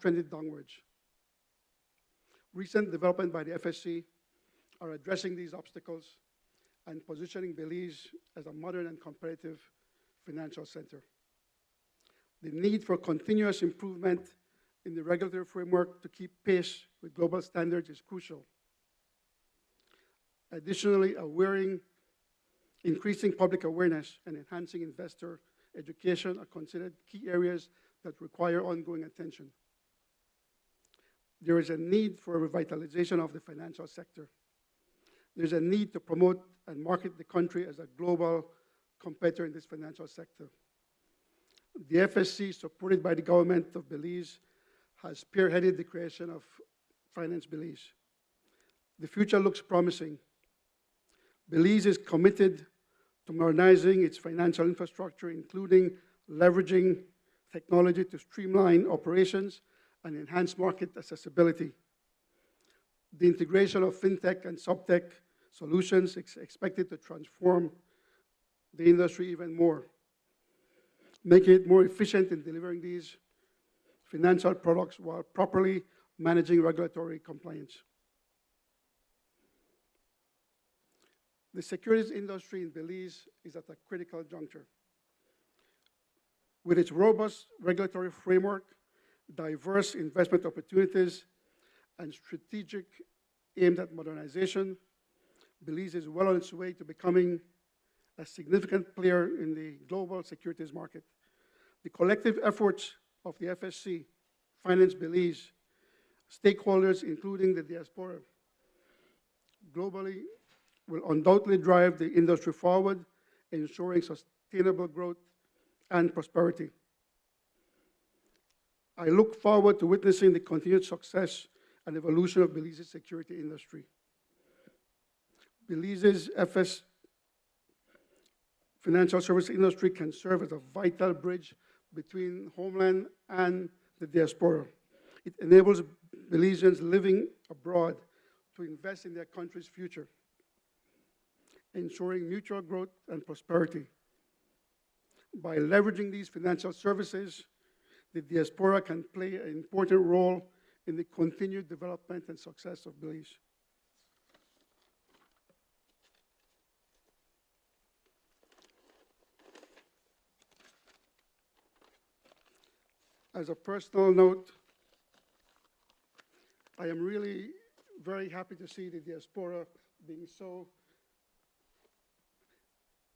trended downwards. Recent development by the FSC are addressing these obstacles and positioning Belize as a modern and competitive financial center. The need for continuous improvement in the regulatory framework to keep pace with global standards is crucial. Additionally, increasing public awareness and enhancing investor education are considered key areas that require ongoing attention. There is a need for a revitalization of the financial sector. There's a need to promote and market the country as a global competitor in this financial sector. The FSC, supported by the government of Belize, has spearheaded the creation of Finance Belize. The future looks promising. Belize is committed to modernizing its financial infrastructure, including leveraging technology to streamline operations and enhance market accessibility. The integration of fintech and subtech solutions is expected to transform the industry even more, making it more efficient in delivering these financial products while properly managing regulatory compliance. The securities industry in Belize is at a critical juncture. With its robust regulatory framework, diverse investment opportunities, and strategic aimed at modernization, Belize is well on its way to becoming a significant player in the global securities market. The collective efforts of the FSC, Finance Belize, stakeholders, including the diaspora, globally, will undoubtedly drive the industry forward, ensuring sustainable growth and prosperity. I look forward to witnessing the continued success and evolution of Belize's security industry. Belize's financial service industry can serve as a vital bridge between homeland and the diaspora. It enables Belizeans living abroad to invest in their country's future, ensuring mutual growth and prosperity. By leveraging these financial services, the diaspora can play an important role in the continued development and success of Belize. As a personal note, I am really very happy to see the diaspora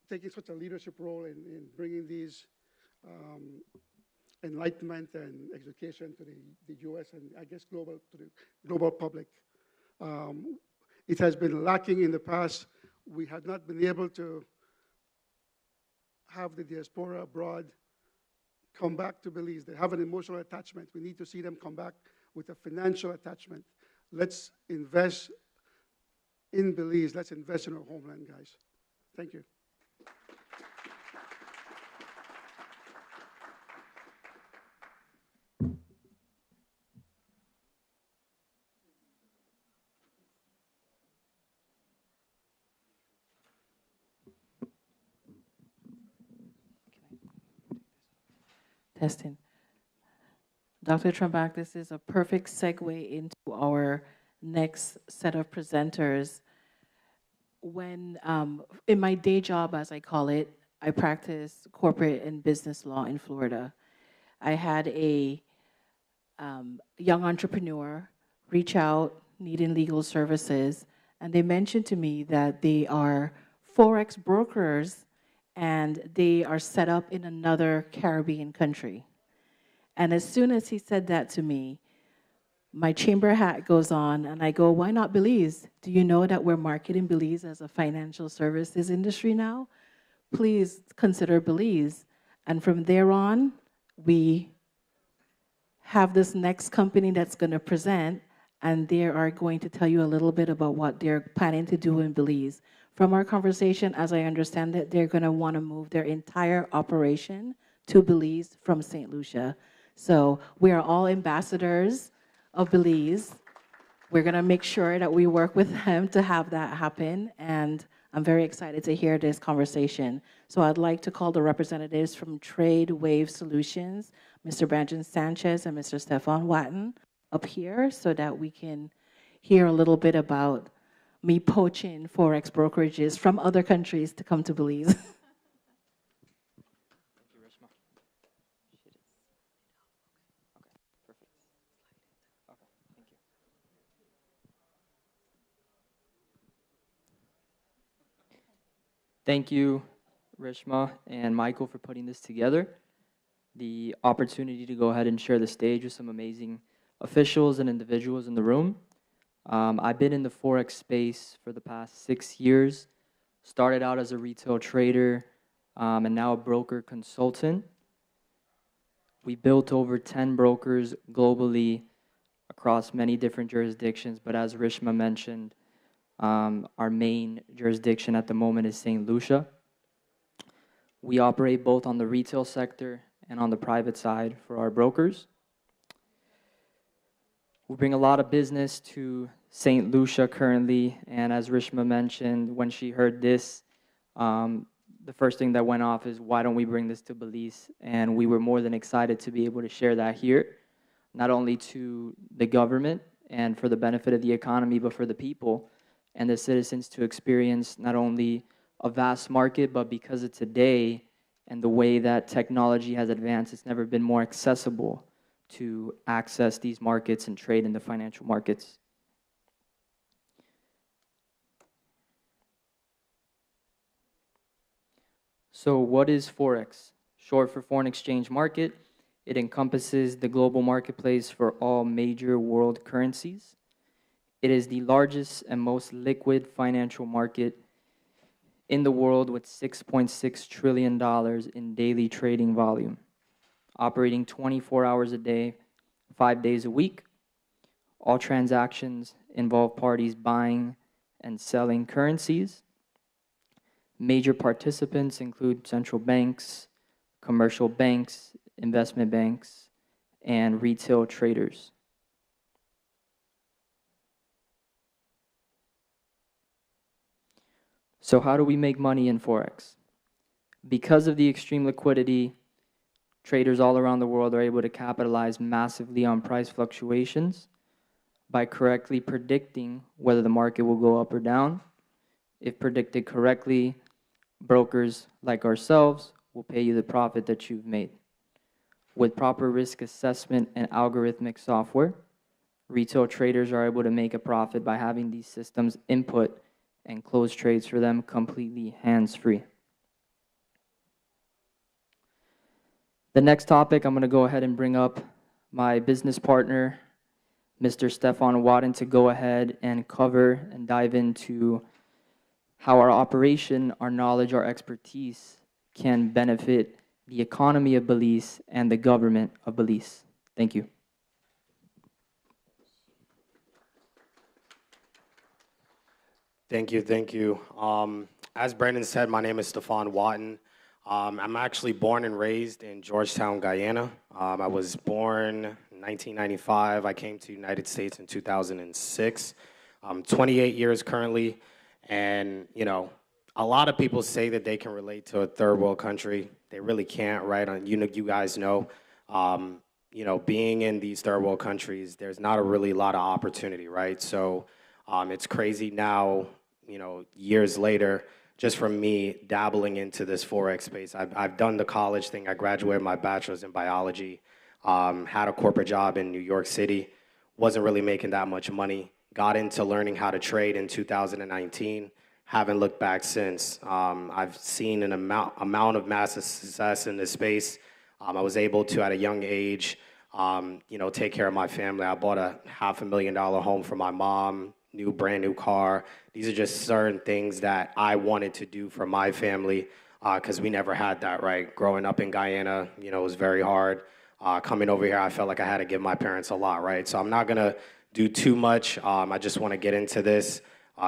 taking such a leadership role in bringing these enlightenment and education to the US and I guess to the global public. It has been lacking in the past. We have not been able to have the diaspora abroad come back to Belize. They have an emotional attachment. We need to see them come back with a financial attachment. Let's invest in Belize. Let's invest in our homeland, guys. Thank you. Testing. Dr. Trambach, this is a perfect segue into our next set of presenters. When, in my day job, as I call it, I practice corporate and business law in Florida. I had a young entrepreneur reach out needing legal services, and they mentioned to me that they are Forex brokers and they are set up in another Caribbean country. And as soon as he said that to me, my chamber hat goes on, and I go, why not Belize? Do you know that we're marketing Belize as a financial services industry now? Please consider Belize. And from there on, we have this next company that's going to present, and they are going to tell you a little bit about what they're planning to do in Belize. From our conversation, as I understand it, they're going to want to move their entire operation to Belize from St. Lucia. So we are all ambassadors of Belize. We're going to make sure that we work with them to have that happen, and I'm very excited to hear this conversation. So I'd like to call the representatives from Trade Wave Solutions, Mr. Brandon Sanchez and Mr. Stefan Watton up here so that we can hear a little bit about me poaching Forex brokerages from other countries to come to Belize. Thank you, Rishma and Michael, for putting this together. The opportunity to go ahead and share the stage with some amazing officials and individuals in the room. I've been in the Forex space for the past 6 years, started out as a retail trader, and now a broker consultant. We built over 10 brokers globally across many different jurisdictions, but as Rishma mentioned, our main jurisdiction at the moment is St. Lucia. We operate both on the retail sector and on the private side for our brokers. We bring a lot of business to St. Lucia currently, and as Rishma mentioned, when she heard this, the first thing that went off is, why don't we bring this to Belize? And we were more than excited to be able to share that here, not only to the government and for the benefit of the economy, but for the people and the citizens to experience not only a vast market, but because of today and the way that technology has advanced, it's never been more accessible to access these markets and trade in the financial markets. So what is Forex? Short for foreign exchange market. It encompasses the global marketplace for all major world currencies. It is the largest and most liquid financial market in the world with $6.6 trillion in daily trading volume, operating 24 hours a day, 5 days a week. All transactions involve parties buying and selling currencies. Major participants include central banks, commercial banks, investment banks, and retail traders. So how do we make money in Forex? Because of the extreme liquidity, traders all around the world are able to capitalize massively on price fluctuations by correctly predicting whether the market will go up or down. If predicted correctly, brokers like ourselves will pay you the profit that you've made. With proper risk assessment and algorithmic software, retail traders are able to make a profit by having these systems input and close trades for them completely hands-free. The next topic, I'm going to go ahead and bring up my business partner, Mr. Stefan Watton, to go ahead and cover and dive into how our operation, our knowledge, our expertise can benefit the economy of Belize and the government of Belize. Thank you. Thank you, thank you. As Brandon said, my name is Stefan Watton. I'm actually born and raised in Georgetown, Guyana. I was born in 1995. I came to the United States in 2006. I'm 28 years currently, and you know, a lot of people say that they can relate to a third world country. They really can't, right? You guys know, you know, being in these third world countries, there's not a really lot of opportunity, right? So it's crazy now, you know, years later, just from me dabbling into this Forex space. I've done the college thing. I graduated my bachelor's in biology, had a corporate job in New York City, wasn't really making that much money, got into learning how to trade in 2019, haven't looked back since. I've seen an amount of massive success in this space. I was able to, at a young age, you know, take care of my family. I bought a $500,000 home for my mom, brand new car. These are just certain things that I wanted to do for my family because we never had that, right? Growing up in Guyana, you know, it was very hard. Coming over here, I felt like I had to give my parents a lot, right? So I'm not gonna do too much. I just want to get into this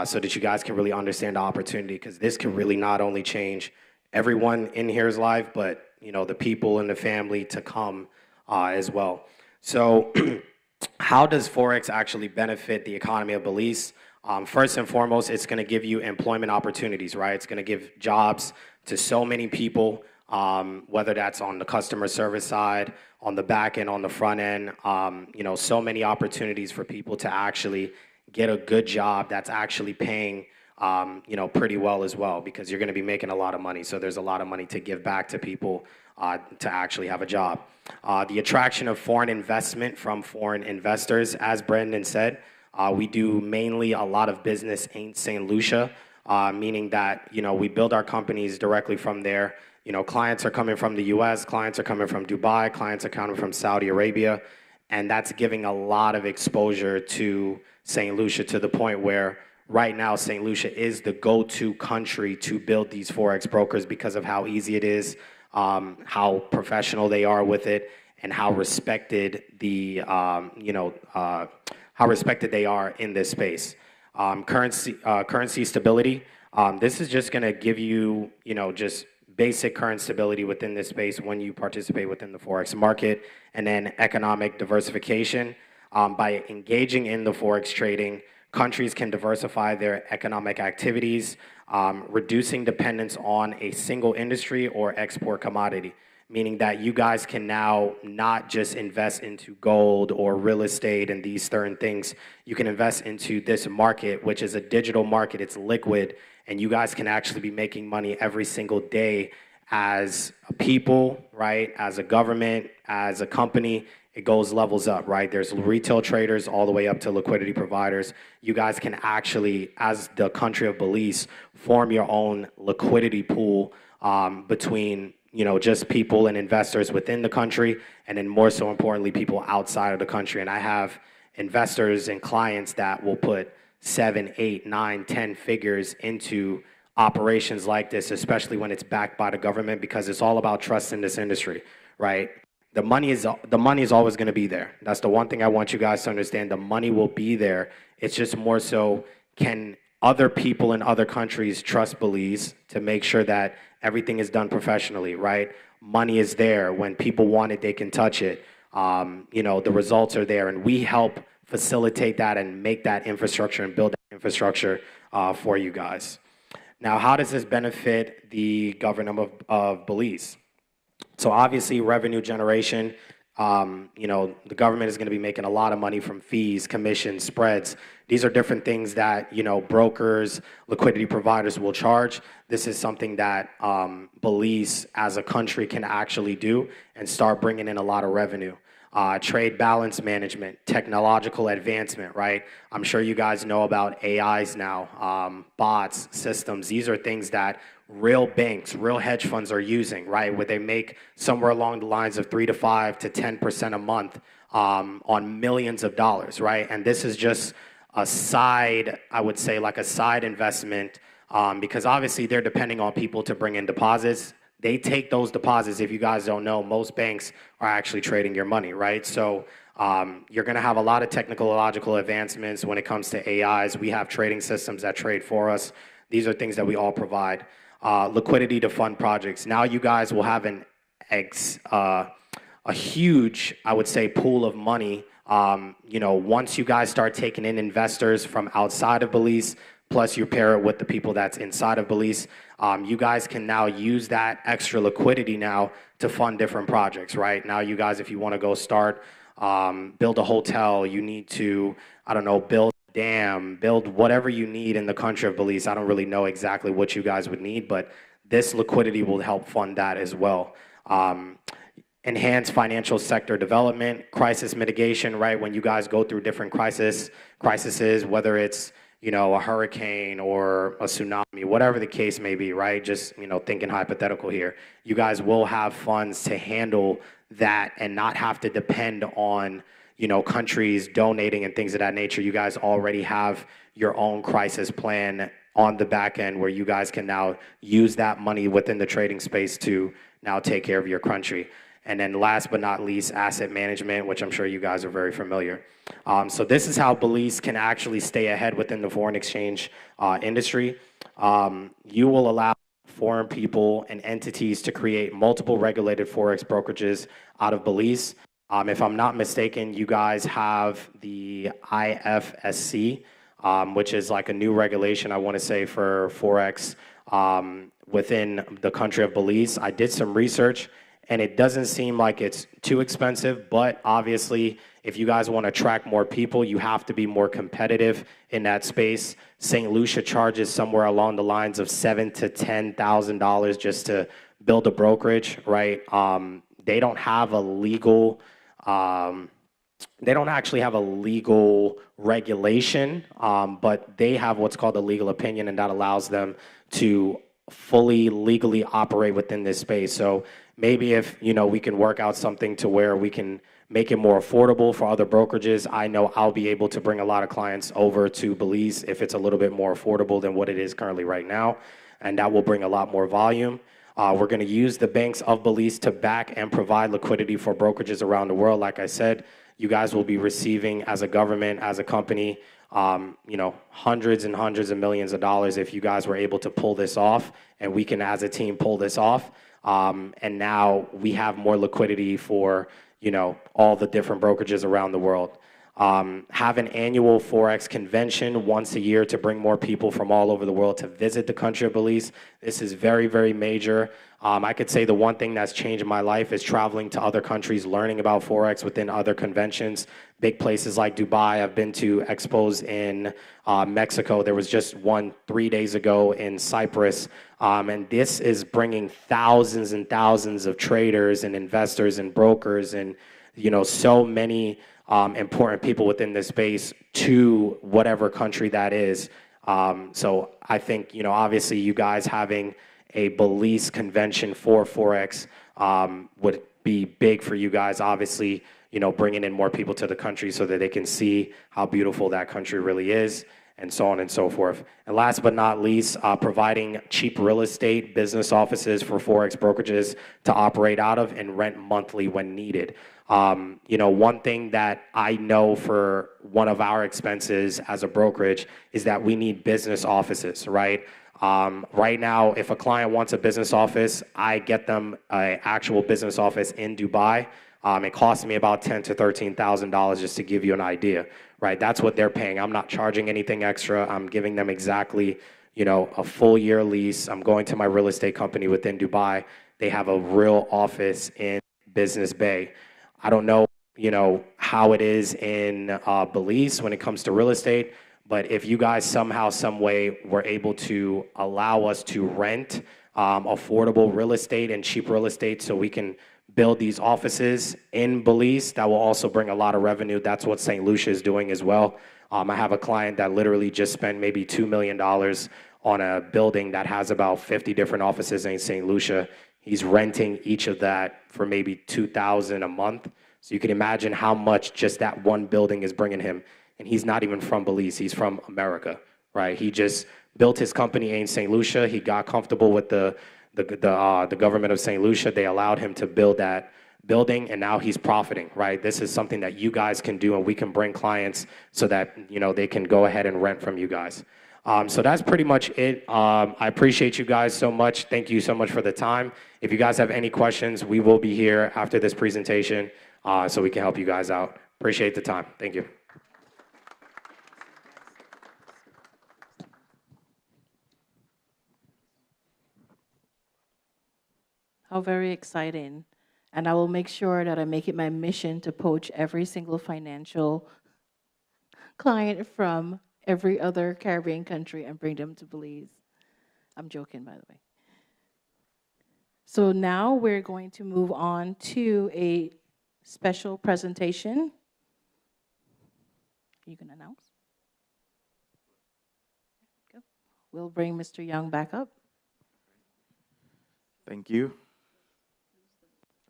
so that you guys can really understand the opportunity, because this can really not only change everyone in here's life, but you know, the people in the family to come as well. So how does Forex actually benefit the economy of Belize? First and foremost, it's going to give you employment opportunities, right? It's going to give jobs to so many people. whether that's on the customer service side, on the back end, on the front end. You know, so many opportunities for people to actually get a good job that's actually paying, you know, pretty well as well, because you're going to be making a lot of money. So there's a lot of money to give back to people to actually have a job. The attraction of foreign investment from foreign investors, as Brendan said, we do mainly a lot of business in St. Lucia, meaning that, you know, we build our companies directly from there. You know, clients are coming from the US, clients are coming from Dubai, clients are coming from Saudi Arabia, and that's giving a lot of exposure to St. Lucia, to the point where right now St. Lucia is the go-to country to build these Forex brokers because of how easy it is, how professional they are with it, and how respected the, how respected they are in this space. Currency stability. This is just going to give you, you know, just basic current stability within this space when you participate within the Forex market. And then economic diversification. By engaging in the Forex trading, countries can diversify their economic activities, reducing dependence on a single industry or export commodity, meaning that you guys can now not just invest into gold or real estate and these certain things. You can invest into this market, which is a digital market. It's liquid, and you guys can actually be making money every single day as a people, right? As a government, as a company. It goes levels up, right? There's retail traders all the way up to liquidity providers. You guys can actually, as the country of Belize, form your own liquidity pool between, you know, just people and investors within the country, and then more so importantly, people outside of the country. And I have investors and clients that will put 7, 8, 9, 10 figures into operations like this, especially when it's backed by the government, because it's all about trust in this industry, right? The money is always going to be there. That's the one thing I want you guys to understand. The money will be there. It's just more so, can other people in other countries trust Belize to make sure that everything is done professionally, right? Money is there. When people want it, they can touch it. You know, the results are there, and we help facilitate that and make that infrastructure and build that infrastructure for you guys. Now, how does this benefit the government of Belize? So obviously, revenue generation. You know, the government is going to be making a lot of money from fees, commissions, spreads. These are different things that, you know, brokers, liquidity providers will charge. This is something that Belize as a country can actually do and start bringing in a lot of revenue. Trade balance management, technological advancement, right? I'm sure you guys know about AIs now, bots, systems. These are things that real banks, real hedge funds are using, right? Where they make somewhere along the lines of 3 to 5 to 10% a month on millions of dollars, right? And this is just a side, I would say, like a side investment, because obviously they're depending on people to bring in deposits. They take those deposits. If you guys don't know, most banks are actually trading your money, right? So you're going to have a lot of technological advancements when it comes to AIs. We have trading systems that trade for us. These are things that we all provide. Liquidity to fund projects. Now you guys will have a huge, I would say, pool of money. You know, once you guys start taking in investors from outside of Belize, plus you pair it with the people that's inside of Belize, you guys can now use that extra liquidity now to fund different projects, right? Now you guys, if you want to go start, build a hotel, you need to, I don't know, build a dam, build whatever you need in the country of Belize. I don't really know exactly what you guys would need, but this liquidity will help fund that as well. Enhance financial sector development, crisis mitigation, right? When you guys go through different crises, whether it's, you know, a hurricane or a tsunami, whatever the case may be, right? Just, you know, thinking hypothetical here. You guys will have funds to handle that and not have to depend on, you know, countries donating and things of that nature. You guys already have your own crisis plan on the back end where you guys can now use that money within the trading space to now take care of your country. And then last but not least, asset management, which I'm sure you guys are very familiar. So this is how Belize can actually stay ahead within the foreign exchange industry. You will allow foreign people and entities to create multiple regulated Forex brokerages out of Belize. If I'm not mistaken, you guys have the IFSC, which is like a new regulation, I want to say, for Forex within the country of Belize. I did some research, and it doesn't seem like it's too expensive, but obviously, if you guys want to attract more people, you have to be more competitive in that space. St. Lucia charges somewhere along the lines of $7,000 to $10,000 just to build a brokerage, right? They don't have a legal, they don't actually have a legal regulation, but they have what's called a legal opinion, and that allows them to fully legally operate within this space. So maybe if we can work out something to where we can make it more affordable for other brokerages, I know I'll be able to bring a lot of clients over to Belize if it's a little bit more affordable than what it is currently right now, and that will bring a lot more volume. We're going to use the banks of Belize to back and provide liquidity for brokerages around the world. Like I said, you guys will be receiving, as a government, as a company, hundreds and hundreds of millions of dollars if you guys were able to pull this off, and we can, as a team, pull this off. And now we have more liquidity for, all the different brokerages around the world. Have an annual Forex convention once a year to bring more people from all over the world to visit the country of Belize. This is very, very major. I could say the one thing that's changed my life is traveling to other countries, learning about Forex within other conventions. Big places like Dubai. I've been to expos in Mexico. There was just one 3 days ago in Cyprus. And this is bringing thousands and thousands of traders and investors and brokers and, so many important people within this space to whatever country that is. So I think, obviously you guys having a Belize convention for Forex would be big for you guys. Obviously, bringing in more people to the country so that they can see how beautiful that country really is, and so on and so forth. And last but not least, providing cheap real estate business offices for Forex brokerages to operate out of and rent monthly when needed. One thing that I know for one of our expenses as a brokerage is that we need business offices, right? Right now, if a client wants a business office, I get them an actual business office in Dubai. It costs me about $10,000 to $13,000 just to give you an idea, right? That's what they're paying. I'm not charging anything extra. I'm giving them exactly, a full year lease. I'm going to my real estate company within Dubai. They have a real office in Business Bay. I don't know, how it is in Belize when it comes to real estate, but if you guys somehow, some way were able to allow us to rent affordable real estate and cheap real estate so we can build these offices in Belize, that will also bring a lot of revenue. That's what St. Lucia is doing as well. I have a client that literally just spent maybe $2 million on a building that has about 50 different offices in St. Lucia. He's renting each of that for maybe $2,000 a month. So you can imagine how much just that one building is bringing him. And he's not even from Belize, he's from America, right? He just built his company in St. Lucia. He got comfortable with the government of St. Lucia. They allowed him to build that building, and now he's profiting, right? This is something that you guys can do, and we can bring clients so that, they can go ahead and rent from you guys. So that's pretty much it. I appreciate you guys so much. Thank you so much for the time. If you guys have any questions, we will be here after this presentation so we can help you guys out. Appreciate the time. Thank you. How very exciting. And I will make sure that I make it my mission to poach every single financial client from every other Caribbean country and bring them to Belize. I'm joking, by the way. So now we're going to move on to a special presentation. You can announce. Go. We'll bring Mr. Young back up. Thank you.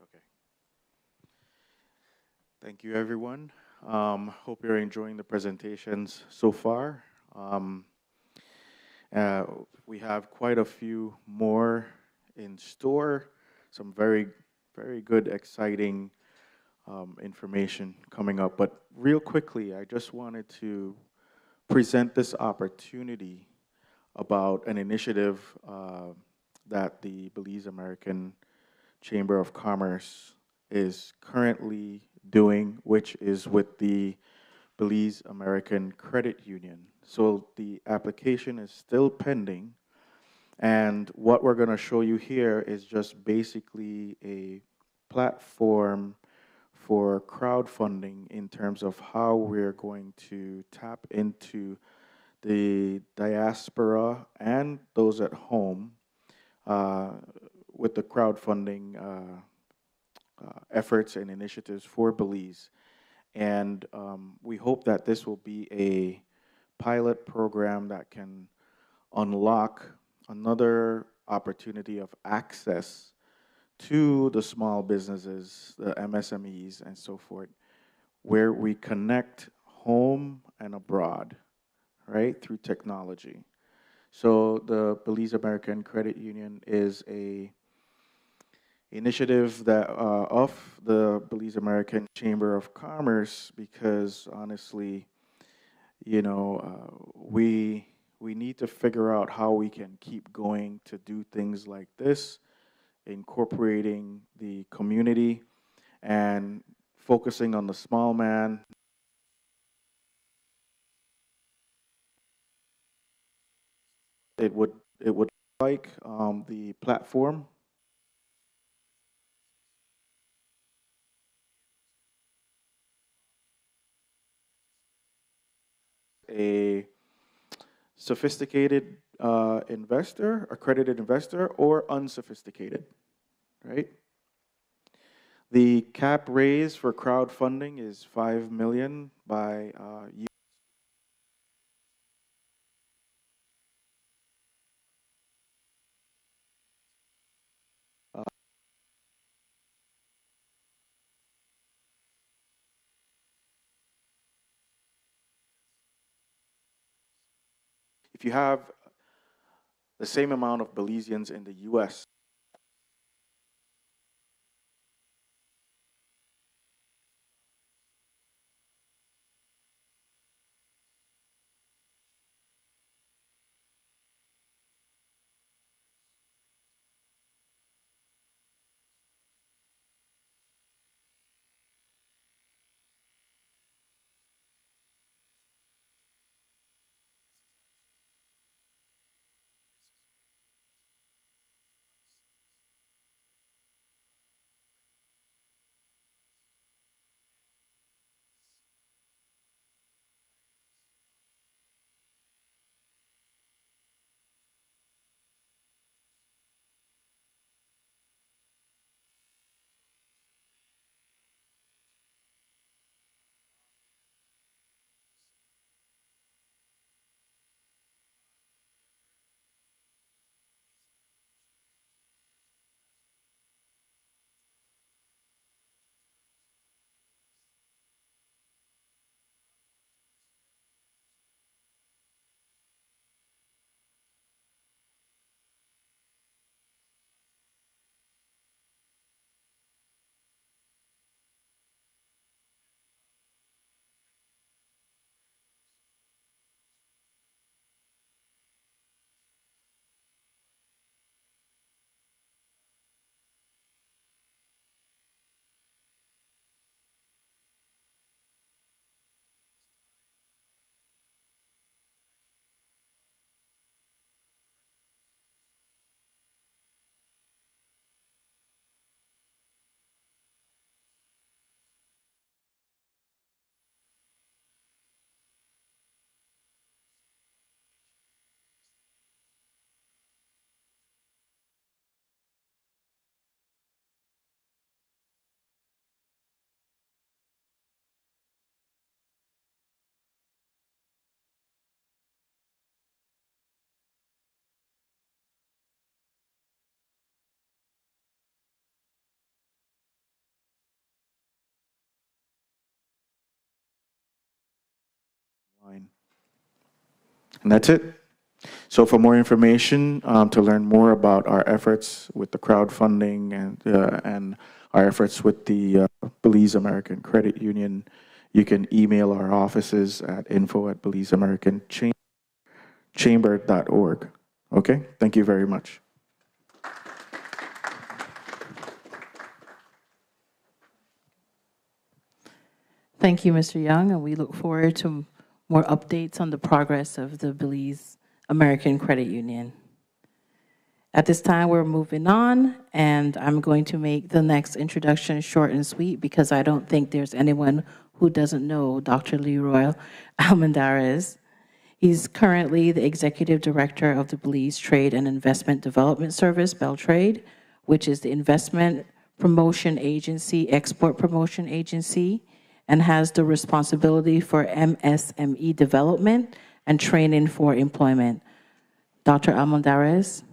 Okay. Thank you, everyone. Hope you're enjoying the presentations so far. We have quite a few more in store. Some very, very good, exciting information coming up. But real quickly, I just wanted to present this opportunity about an initiative that the Belize American Chamber of Commerce is currently doing, which is with the Belize American Credit Union. So the application is still pending, And what we're going to show you here is just basically a platform for crowdfunding in terms of how we're going to tap into the diaspora and those at home uh, with the crowdfunding efforts and initiatives for Belize. And we hope that this will be a pilot program that can unlock another opportunity of access to the small businesses, the MSMEs, and so forth, where we connect home and abroad, right, through technology. So the Belize American Credit Union is a initiative that of the Belize American Chamber of Commerce, because honestly, you know, we need to figure out how we can keep going to do things like this, incorporating the community and focusing on the small man. It would like the platform a sophisticated investor, accredited investor, or unsophisticated, right? The cap raise for crowdfunding is 5 million by uh, if you have the same amount of Belizeans in the U.S. line. And that's it. So for more information, to learn more about our efforts with the crowdfunding and our efforts with the Belize American Credit Union, you can email our offices at info@belizeamericanchamber.org. Okay, thank you very much. Thank you, Mr. Young, and we look forward to more updates on the progress of the Belize American Credit Union. At this time, we're moving on, and I'm going to make the next introduction short and sweet because I don't think there's anyone who doesn't know Dr. Leroy Almendarez. He's currently the Executive Director of the Belize Trade and Investment Development Service, Beltrade, which is the investment promotion agency, export promotion agency, and has the responsibility for MSME development and training for employment. Dr. Almendarez.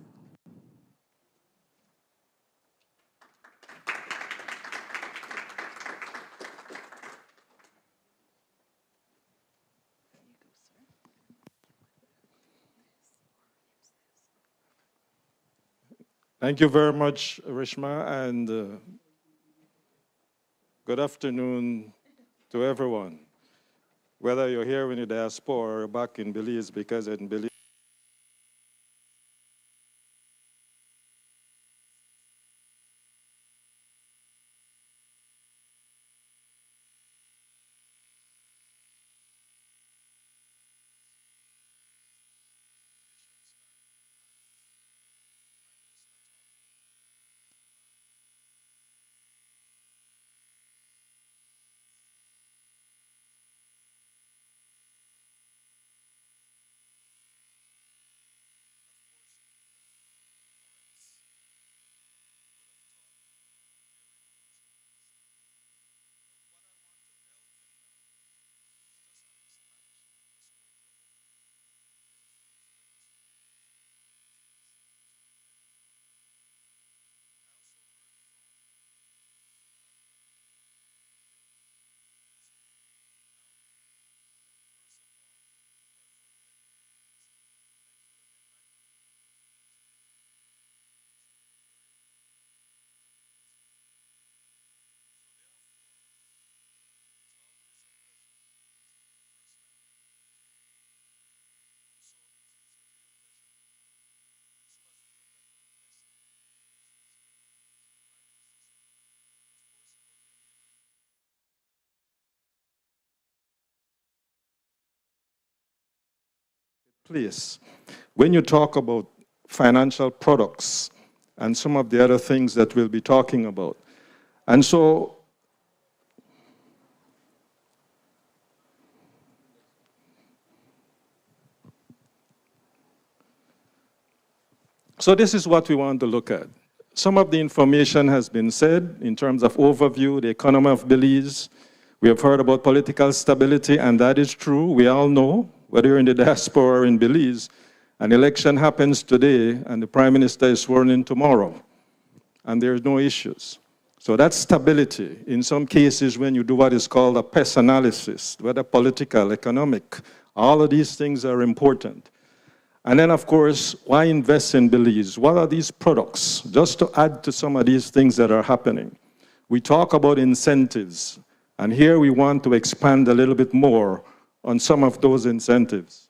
Thank you very much, Rishma, and good afternoon to everyone. Whether you're here in the diaspora or back in Belize, because in Belize, please, when you talk about financial products and some of the other things that we'll be talking about, and so this is what we want to look at. Some of the information has been said in terms of overview, the economy of Belize. We have heard about political stability, and that is true. We all know, whether you're in the diaspora or in Belize, an election happens today, and the Prime Minister is sworn in tomorrow, and there's no issues. So that's stability. In some cases, when you do what is called a PES analysis, whether political, economic, all of these things are important. And then, of course, why invest in Belize? What are these products? Just to add to some of these things that are happening. We talk about incentives, and here we want to expand a little bit more on some of those incentives.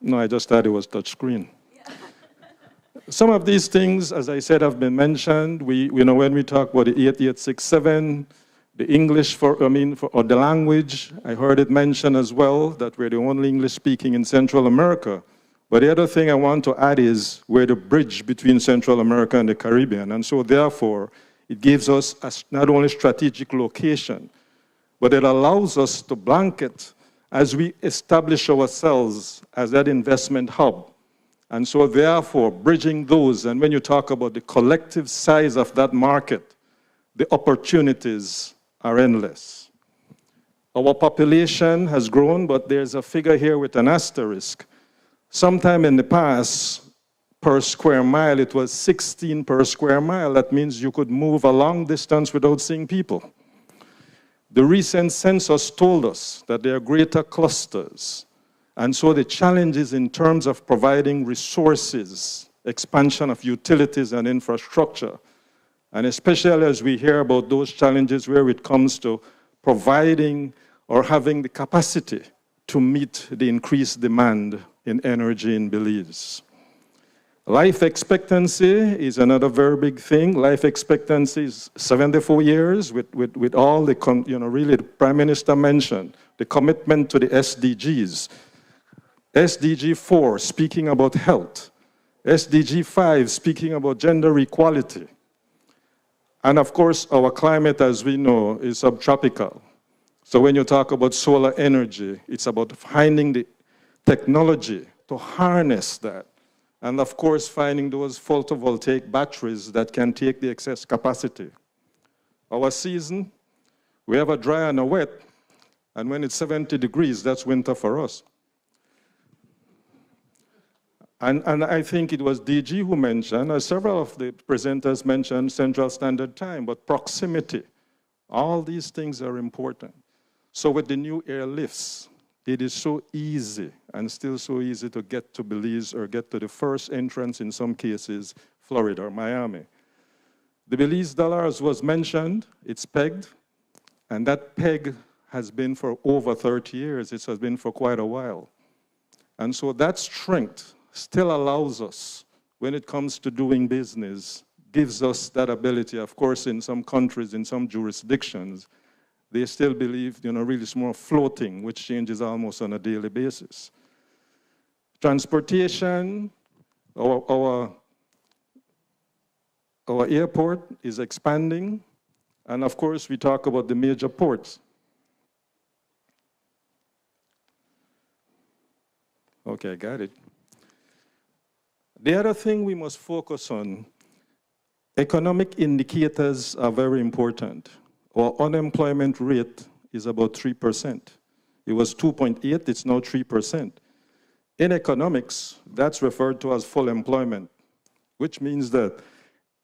No, I just thought it was touch screen. Some of these things, as I said, have been mentioned. We know when we talk about the 8867, the English or the language, I heard it mentioned as well that we're the only English speaking in Central America. But the other thing I want to add is we're the bridge between Central America and the Caribbean. And so therefore, it gives us not only strategic location, but it allows us to blanket as we establish ourselves as that investment hub. And so therefore, bridging those, and when you talk about the collective size of that market, the opportunities are endless. Our population has grown, but there's a figure here with an asterisk. Sometime in the past, per square mile, it was 16 per square mile. That means you could move a long distance without seeing people. The recent census told us that there are greater clusters. And so the challenges in terms of providing resources, expansion of utilities and infrastructure, and especially as we hear about those challenges where it comes to providing or having the capacity to meet the increased demand in energy in Belize. Life expectancy is another very big thing. Life expectancy is 74 years with all the, really the Prime Minister mentioned, the commitment to the SDGs. SDG 4, speaking about health. SDG 5, speaking about gender equality. And of course, our climate, as we know, is subtropical. So when you talk about solar energy, it's about finding the technology to harness that. And of course, finding those photovoltaic batteries that can take the excess capacity. Our season, we have a dry and a wet, and when it's 70 degrees, that's winter for us. And I think it was DG who mentioned, as several of the presenters mentioned, Central Standard Time, but proximity. All these things are important. So with the new airlifts, it is so easy, and still so easy to get to Belize or get to the first entrance, in some cases, Florida or Miami. The Belize dollar, as was mentioned, it's pegged, and that peg has been for over 30 years. It has been for quite a while. And so that strength still allows us, when it comes to doing business, gives us that ability. Of course, in some countries, in some jurisdictions, they still believe, really it's more floating, which changes almost on a daily basis. Transportation, our airport is expanding, and of course, we talk about the major ports. Okay, got it. The other thing we must focus on, economic indicators are very important. Our unemployment rate is about 3%. It was 2.8, it's now 3%. In economics, that's referred to as full employment, which means that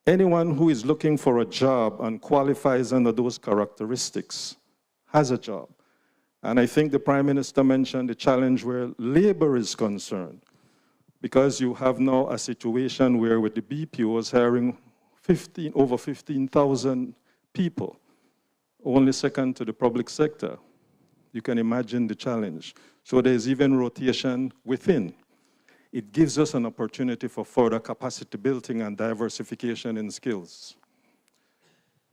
anyone who is looking for a job and qualifies under those characteristics has a job. And I think the Prime Minister mentioned the challenge where labor is concerned, because you have now a situation where with the BPOs hiring over 15,000 people, only second to the public sector. You can imagine the challenge. So there's even rotation within. It gives us an opportunity for further capacity building and diversification in skills.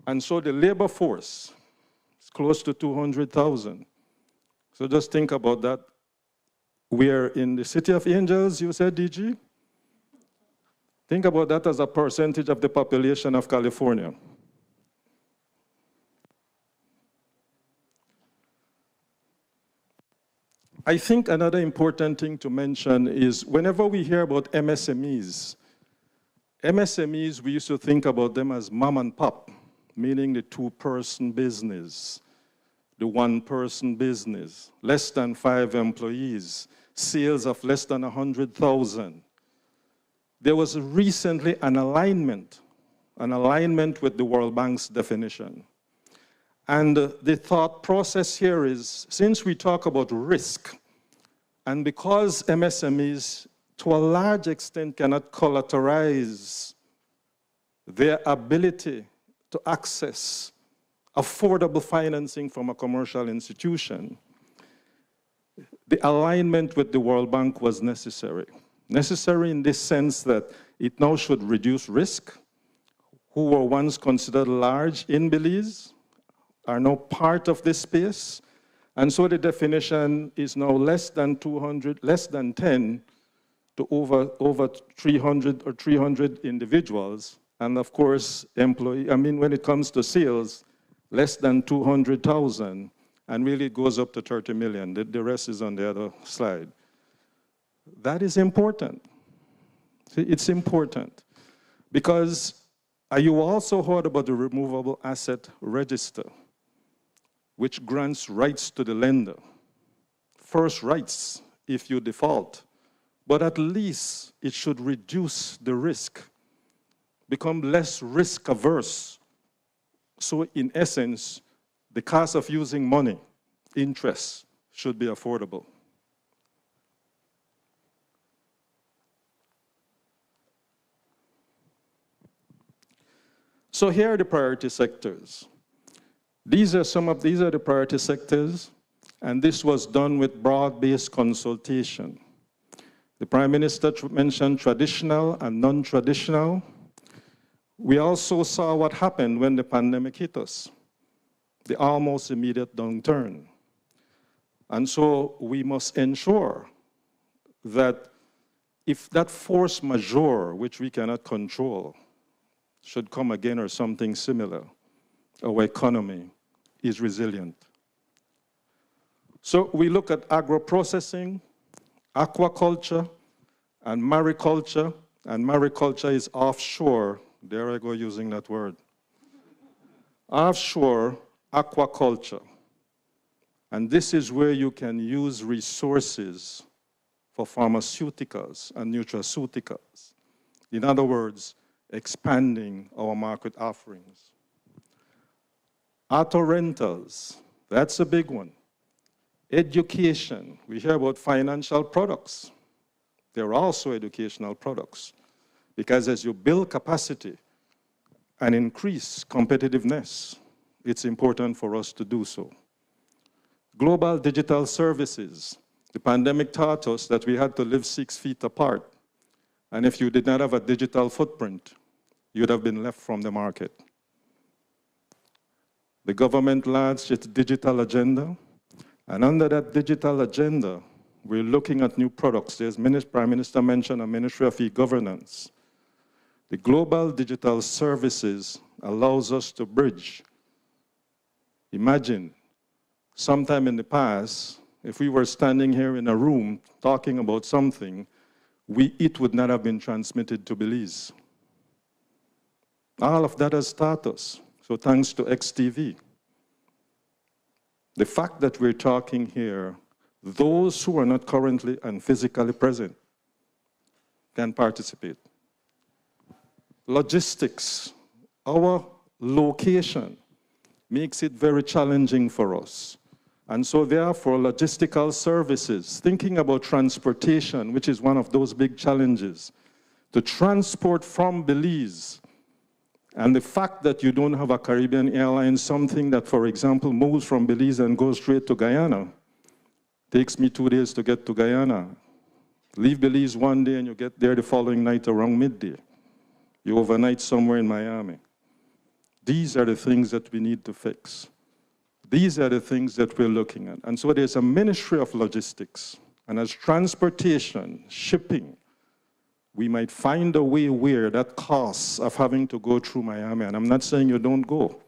And so the labor force is close to 200,000. So just think about that. We are in the City of Angels, you said, DG? Think about that as a percentage of the population of California. I think another important thing to mention is whenever we hear about MSMEs, we used to think about them as mom and pop, meaning the two-person business, the one-person business, less than 5 employees, sales of less than 100,000. There was recently an alignment with the World Bank's definition. And the thought process here is, since we talk about risk, and because MSMEs, to a large extent, cannot collateralize their ability to access affordable financing from a commercial institution, the alignment with the World Bank was necessary. Necessary in this sense that it now should reduce risk. Who were once considered large in Belize are now part of this space. And so the definition is now less than 200, less than 10 to over 300 or 300 individuals. And of course, when it comes to sales, less than 200,000. And really it goes up to 30 million. The rest is on the other slide. That is important. See, it's important. Because you also heard about the removable asset register, which grants rights to the lender. First rights if you default. But at least it should reduce the risk, become less risk averse. So in essence, the cost of using money, interest, should be affordable. So here are the priority sectors. These are the priority sectors, and this was done with broad-based consultation. The Prime Minister mentioned traditional and non-traditional. We also saw what happened when the pandemic hit us, the almost immediate downturn. And so we must ensure that if that force majeure, which we cannot control, should come again or something similar, our economy is resilient. So we look at agro-processing, aquaculture, and mariculture. And mariculture is offshore. There I go using that word. Offshore aquaculture. And this is where you can use resources for pharmaceuticals and nutraceuticals. In other words, expanding our market offerings. Auto rentals, that's a big one. Education, we hear about financial products. They're also educational products. Because as you build capacity and increase competitiveness, it's important for us to do so. Global digital services. The pandemic taught us that we had to live 6 feet apart. And if you did not have a digital footprint, you'd have been left from the market. The government launched its digital agenda. And under that digital agenda, we're looking at new products. There's Prime Minister mentioned a Ministry of E-Governance. The global digital services allows us to bridge. Imagine, sometime in the past, if we were standing here in a room talking about something, it would not have been transmitted to Belize. All of that has taught us. So thanks to XTV. The fact that we're talking here, those who are not currently and physically present can participate. Logistics, our location makes it very challenging for us. And so therefore, logistical services, thinking about transportation, which is one of those big challenges, to transport from Belize, and the fact that you don't have a Caribbean airline, something that, for example, moves from Belize and goes straight to Guyana, takes me 2 days to get to Guyana. Leave Belize one day and you get there the following night around midday. You overnight somewhere in Miami. These are the things that we need to fix. These are the things that we're looking at. And so there's a Ministry of Logistics. And as transportation, shipping, we might find a way where that cost of having to go through Miami, and I'm not saying you don't go,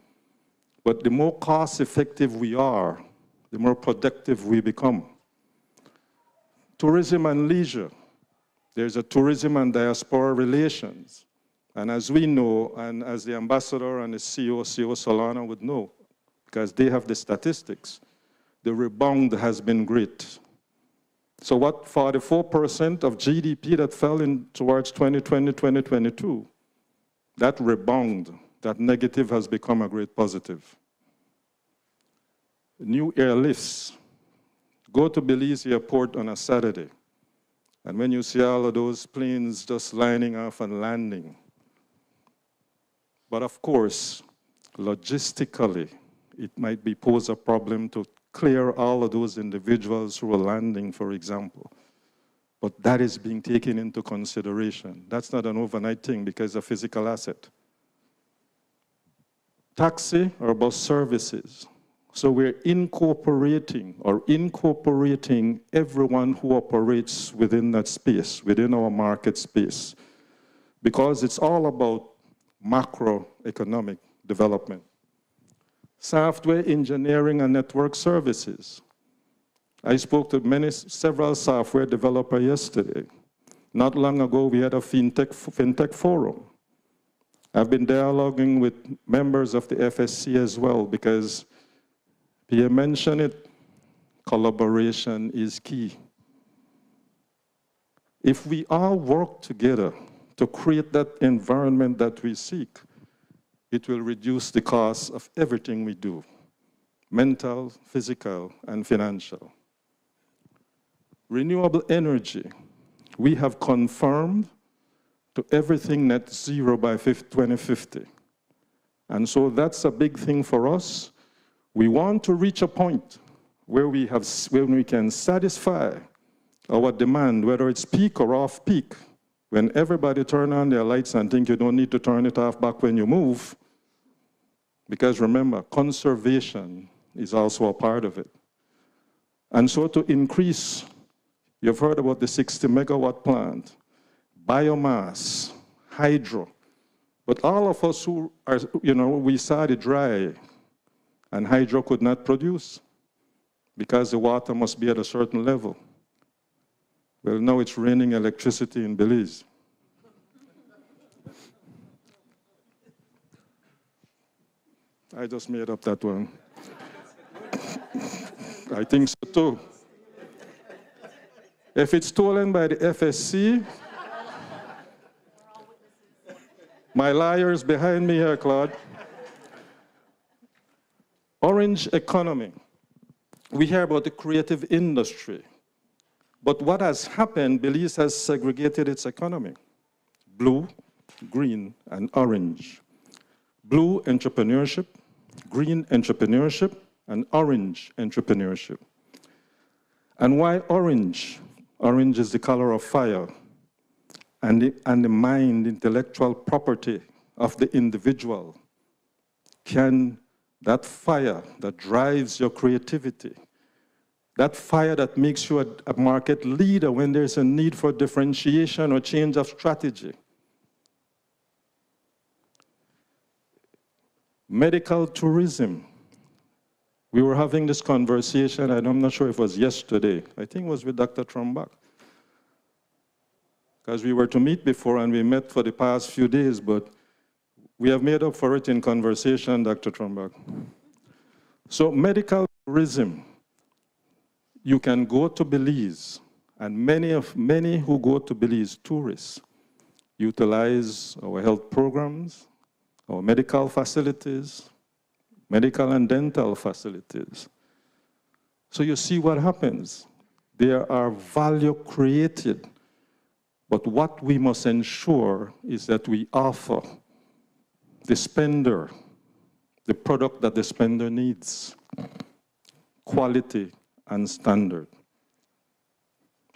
but the more cost-effective we are, the more productive we become. Tourism and leisure. There's a tourism and diaspora relations. And as we know, and as the ambassador and the CEO Solana would know, because they have the statistics, the rebound has been great. So what 44% of GDP that fell in towards 2020, 2022, that rebound, that negative has become a great positive. New airlifts. Go to Belize Airport on a Saturday, and when you see all of those planes just lining off and landing. But of course, logistically, it might pose a problem to clear all of those individuals who are landing, for example. But that is being taken into consideration. That's not an overnight thing because it's a physical asset. Taxi or bus services. So we're incorporating everyone who operates within that space, within our market space, because it's all about macroeconomic development. Software engineering and network services. I spoke to several software developers yesterday. Not long ago, we had a fintech forum. I've been dialoguing with members of the FSC as well because Pierre mentioned it, collaboration is key. If we all work together to create that environment that we seek, it will reduce the cost of everything we do, mental, physical, and financial. Renewable energy, we have confirmed to everything net zero by 2050. And so that's a big thing for us. We want to reach a point where we can satisfy our demand, whether it's peak or off peak, when everybody turn on their lights and think you don't need to turn it off back when you move, because remember, conservation is also a part of it. And so to increase, you've heard about the 60 megawatt plant, biomass, hydro, but all of us who are, we started dry, and hydro could not produce because the water must be at a certain level. Well, now it's raining electricity in Belize. I just made up that one. I think so too. If it's stolen by the FSC, my liars behind me here, Claude. Orange economy. We hear about the creative industry. But what has happened, Belize has segregated its economy. Blue, green, and orange. Blue entrepreneurship, green entrepreneurship, and orange entrepreneurship. And why orange? Orange is the color of fire and the mind, intellectual property of the individual. Can that fire that drives your creativity, that fire that makes you a market leader when there's a need for differentiation or change of strategy. Medical tourism. We were having this conversation, and I'm not sure if it was yesterday. I think it was with Dr. Trumbach. Because we were to meet before, and we met for the past few days, but we have made up for it in conversation, Dr. Trumbach. So medical tourism. You can go to Belize, and many who go to Belize, tourists, utilize our health programs, our medical facilities, medical and dental facilities. So you see what happens. There are value created, but what we must ensure is that we offer the spender the product that the spender needs, quality and standard.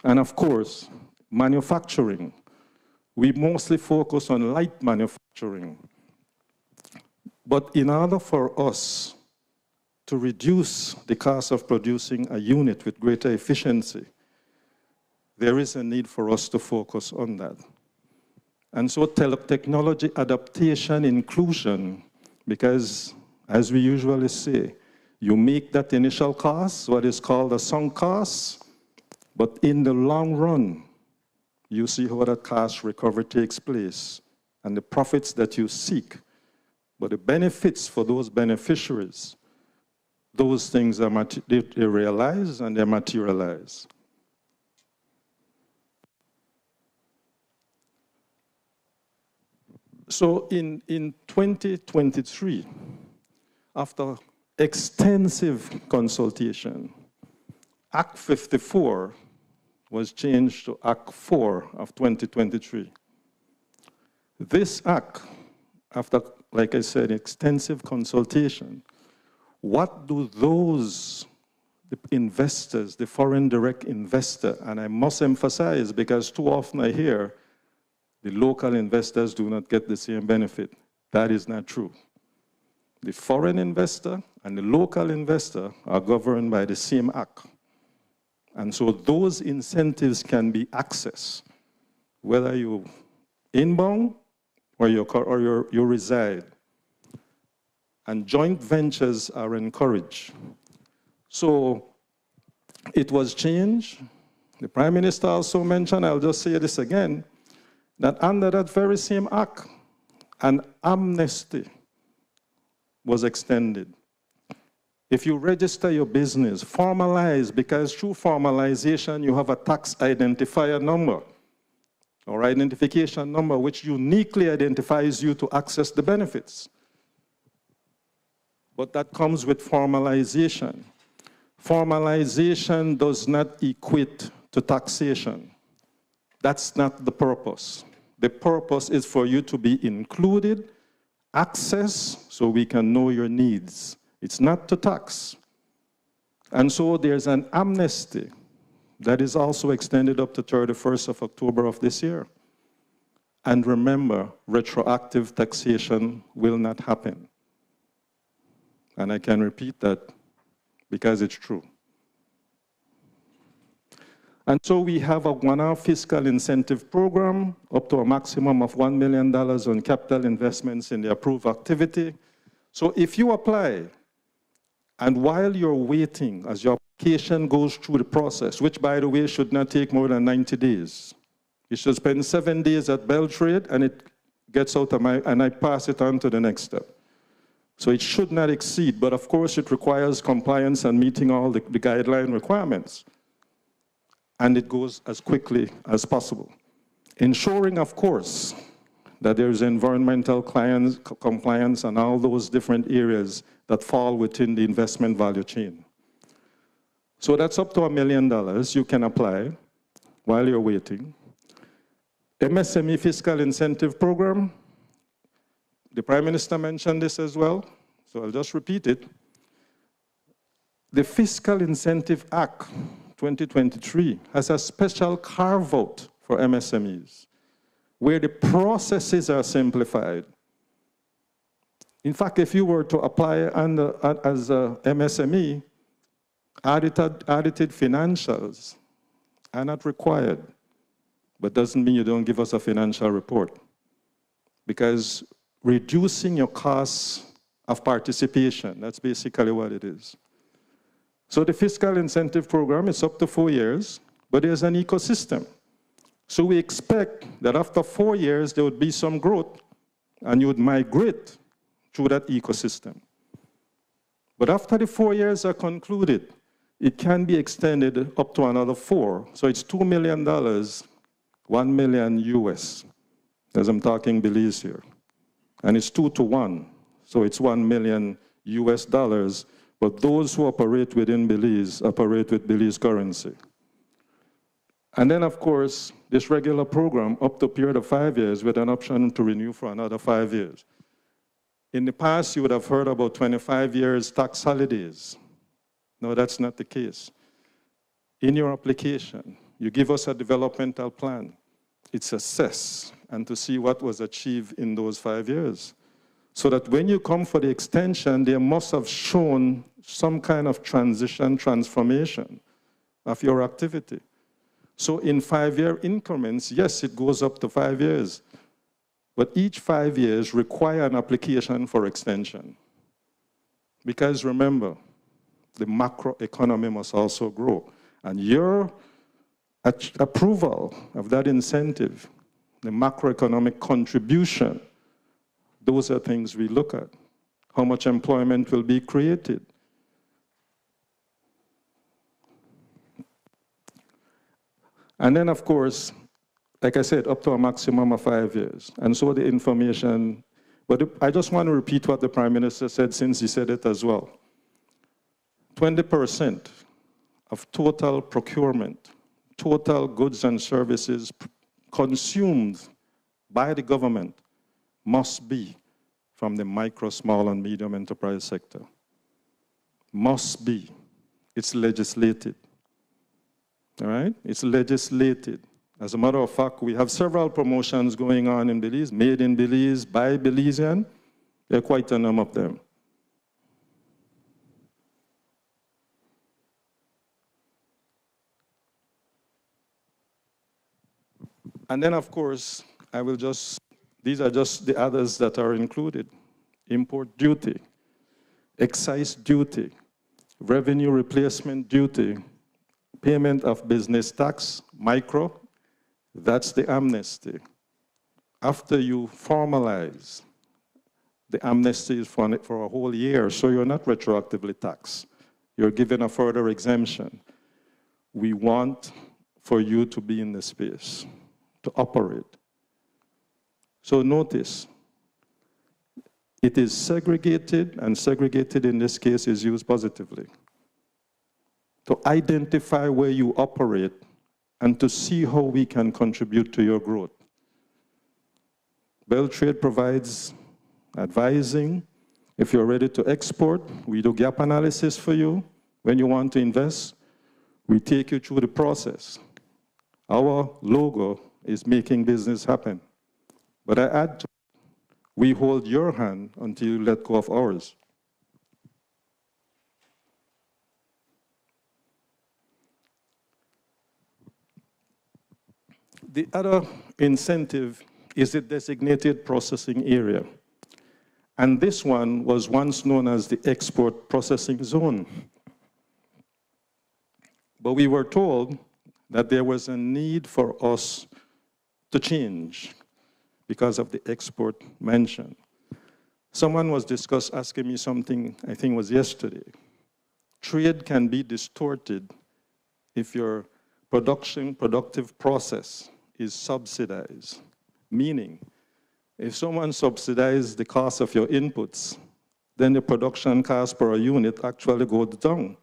And of course, manufacturing. We mostly focus on light manufacturing. But in order for us to reduce the cost of producing a unit with greater efficiency, there is a need for us to focus on that. And so technology adaptation, inclusion, because as we usually say, you make that initial cost, what is called a sunk cost, but in the long run, you see how that cost recovery takes place and the profits that you seek. But the benefits for those beneficiaries, those things are they realize and they materialize. So in 2023, after extensive consultation, Act 54 was changed to Act 4 of 2023. This act, after, like I said, extensive consultation, what do those investors, the foreign direct investor, and I must emphasize because too often I hear the local investors do not get the same benefit. That is not true. The foreign investor and the local investor are governed by the same act. And so those incentives can be accessed, whether you inbound or you reside. And joint ventures are encouraged. So it was changed. The Prime Minister also mentioned, I'll just say this again, that under that very same act, an amnesty was extended. If you register your business, formalize, because through formalization, you have a tax identifier number or identification number which uniquely identifies you to access the benefits. But that comes with formalization. Formalization does not equate to taxation. That's not the purpose. The purpose is for you to be included, access, so we can know your needs. It's not to tax. And so there's an amnesty That is also extended up to 31st of October of this year. And remember, retroactive taxation will not happen. And I can repeat that because it's true. And so we have a one-off fiscal incentive program up to a maximum of $1 million on capital investments in the approved activity. So if you apply, and while you're waiting, as your application goes through the process, which by the way should not take more than 90 days, you should spend 7 days at Beltrade and it gets out of and I pass it on to the next step. So it should not exceed, but of course it requires compliance and meeting all the guideline requirements. And it goes as quickly as possible. Ensuring, of course, that there's environmental compliance and all those different areas that fall within the investment value chain. So that's up to $1 million. You can apply while you're waiting. MSME Fiscal Incentive Program, the Prime Minister mentioned this as well, so I'll just repeat it. The Fiscal Incentive Act 2023 has a special carve-out for MSMEs, where the processes are simplified. In fact, if you were to apply as a MSME, audited financials are not required, but doesn't mean you don't give us a financial report. Because reducing your costs of participation, that's basically what it is. So the fiscal incentive program is up to 4 years, but there's an ecosystem. So we expect that after 4 years, there would be some growth, and you would migrate through that ecosystem. But after the 4 years are concluded, it can be extended up to another 4. So it's $2 million, 1 million US, as I'm talking Belize here. And it's 2 to 1, so it's 1 million US dollars. But those who operate within Belize operate with Belize currency. And then, of course, this regular program up to a period of 5 years with an option to renew for another 5 years. In the past, you would have heard about 25 years tax holidays. No, that's not the case. In your application, you give us a developmental plan. It's assessed and to see what was achieved in those 5 years. So that when you come for the extension, they must have shown some kind of transformation of your activity. So in 5-year increments, yes, it goes up to 5 years. But each 5 years require an application for extension. Because remember, the macro economy must also grow. And your approval of that incentive, the macroeconomic contribution, those are things we look at. How much employment will be created? And then, of course, like I said, up to a maximum of 5 years. And so the information, but I just want to repeat what the Prime Minister said, since he said it as well. 20% of total procurement, total goods and services consumed by the government must be from the micro, small, and medium enterprise sector. Must be. It's legislated. All right? It's legislated. As a matter of fact, we have several promotions going on in Belize, made in Belize, by Belizean. There are quite a number of them. And then, of course, these are just the others that are included. Import duty, excise duty, revenue replacement duty, payment of business tax, micro, that's the amnesty. After you formalize, the amnesty is for a whole year, so you're not retroactively taxed. You're given a further exemption. We want for you to be in the space, to operate. So notice, it is segregated, and segregated in this case is used positively. To identify where you operate and to see how we can contribute to your growth. Beltrade provides advising. If you're ready to export, we do gap analysis for you when you want to invest. We take you through the process. Our logo is making business happen. But I add to it, we hold your hand until you let go of ours. The other incentive is the designated processing area. And this one was once known as the export processing zone. But we were told that there was a need for us to change because of the export mention. Someone was asking me something, I think it was yesterday. Trade can be distorted if your productive process is subsidized. Meaning, if someone subsidizes the cost of your inputs, then the production cost per unit actually goes down.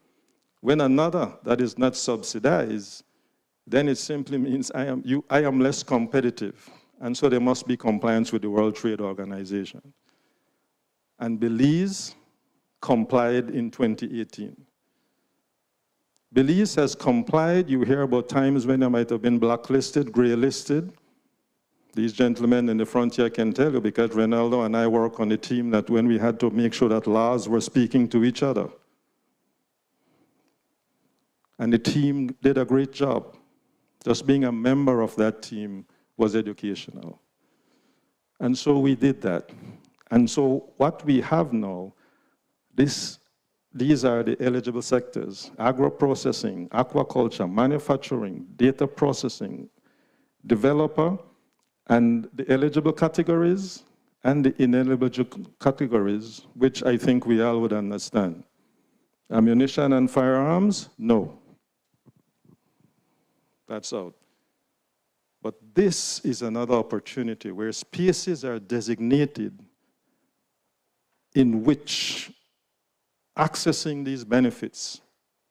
When another that is not subsidized, then it simply means I am less competitive. And so there must be compliance with the World Trade Organization. And Belize complied in 2018. Belize has complied. You hear about times when they might have been blacklisted, gray-listed. These gentlemen in the front here can tell you, because Ronaldo and I work on a team that when we had to make sure that laws were speaking to each other. And the team did a great job. Just being a member of that team was educational. And so we did that. And so what we have now, these are the eligible sectors: agro-processing, aquaculture, manufacturing, data processing, developer, and the eligible categories and the ineligible categories, which I think we all would understand. Ammunition and firearms, no. That's out. But this is another opportunity where spaces are designated in which accessing these benefits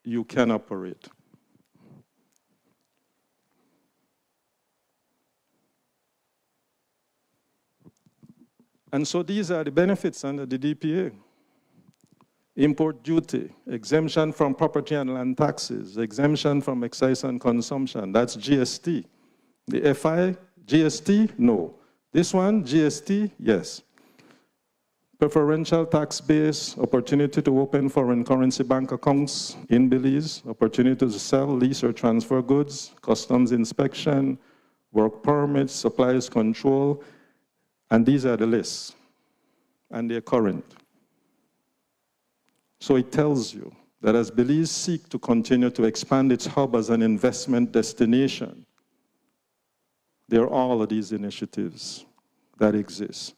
you can operate. And so these are the benefits under the DPA. Import duty, exemption from property and land taxes, exemption from excise and consumption, that's GST. The FI, GST, no. This one, GST, yes. Preferential tax base, opportunity to open foreign currency bank accounts in Belize, opportunity to sell, lease, or transfer goods, customs inspection, work permits, supplies control, and these are the lists, and they're current. So it tells you that as Belize seeks to continue to expand its hub as an investment destination, there are all of these initiatives that exist.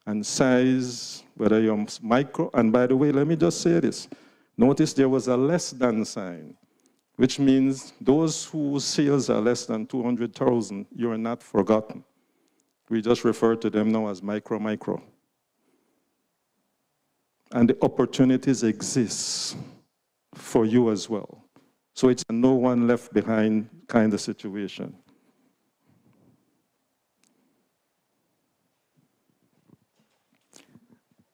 And size, whether you're micro, and by the way, let me just say this. Notice there was a less than sign, which means those whose sales are less than 200,000, you are not forgotten. We just refer to them now as micro. And the opportunities exist for you as well. So it's a no one left behind kind of situation.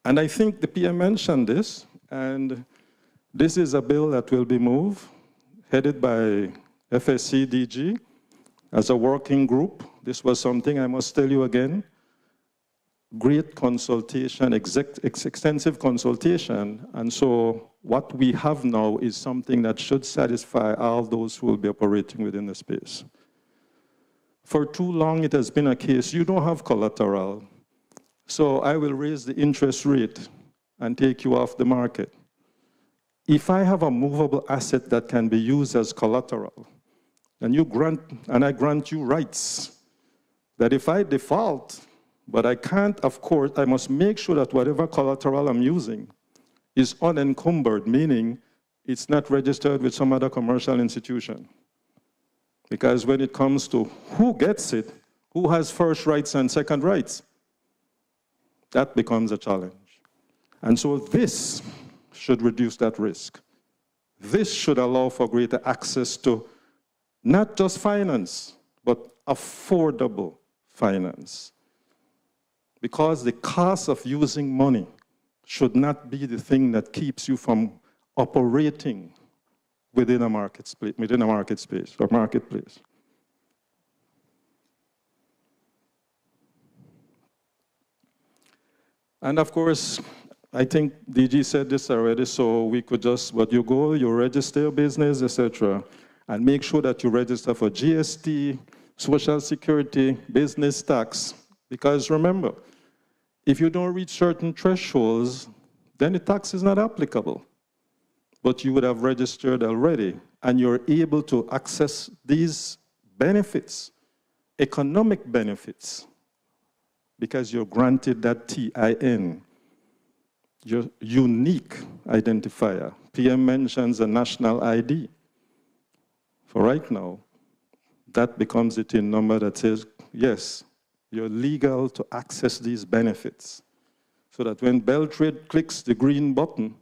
And I think the PM mentioned this, and this is a bill that will be moved, headed by FSC DG as a working group. This was something, I must tell you again, great consultation, extensive consultation, and so what we have now is something that should satisfy all those who will be operating within the space. For too long, it has been a case, you don't have collateral, so I will raise the interest rate and take you off the market. If I have a movable asset that can be used as collateral, and I grant you rights, that if I default, but I can't, of course, I must make sure that whatever collateral I'm using is unencumbered, meaning it's not registered with some other commercial institution. Because when it comes to who gets it, who has first rights and second rights, that becomes a challenge. And so this should reduce that risk. This should allow for greater access to not just finance, but affordable finance. Because the cost of using money should not be the thing that keeps you from operating within a market space or marketplace. And of course, I think DG said this already, so we could just, but you go, you register your business, etc., and make sure that you register for GST, Social Security, business tax, because remember, if you don't reach certain thresholds, then the tax is not applicable. But you would have registered already, and you're able to access these benefits, economic benefits, because you're granted that TIN, your unique identifier. PM mentions a national ID. For right now, that becomes the TIN number that says, yes, you're legal to access these benefits. So that when Beltrade clicks the green button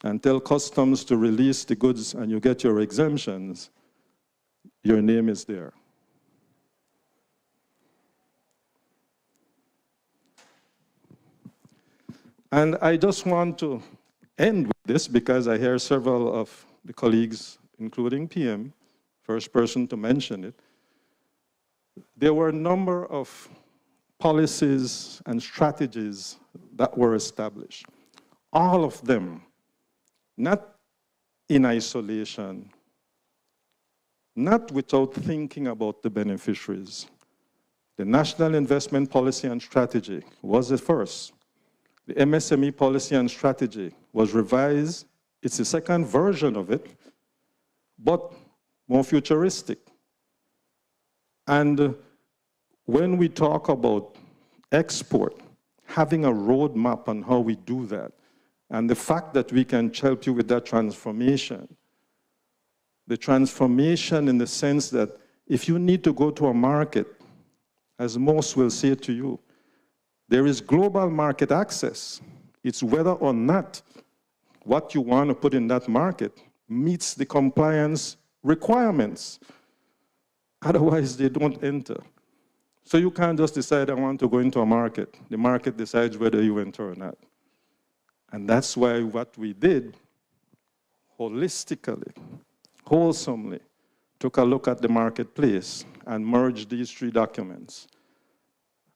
and tell customs to release the goods and you get your exemptions, your name is there. And I just want to end with this because I hear several of the colleagues, including PM, first person to mention it. There were a number of policies and strategies that were established. All of them, not in isolation, not without thinking about the beneficiaries. The National Investment Policy and Strategy was the first. The MSME Policy and Strategy was revised. It's the second version of it, but more futuristic. And when we talk about export, having a roadmap on how we do that, and the fact that we can help you with that transformation, the transformation in the sense that if you need to go to a market, as most will say to you, there is global market access. It's whether or not what you want to put in that market meets the compliance requirements. Otherwise, they don't enter. So you can't just decide, I want to go into a market. The market decides whether you enter or not. And that's why what we did, holistically, wholesomely, took a look at the marketplace and merged these three documents.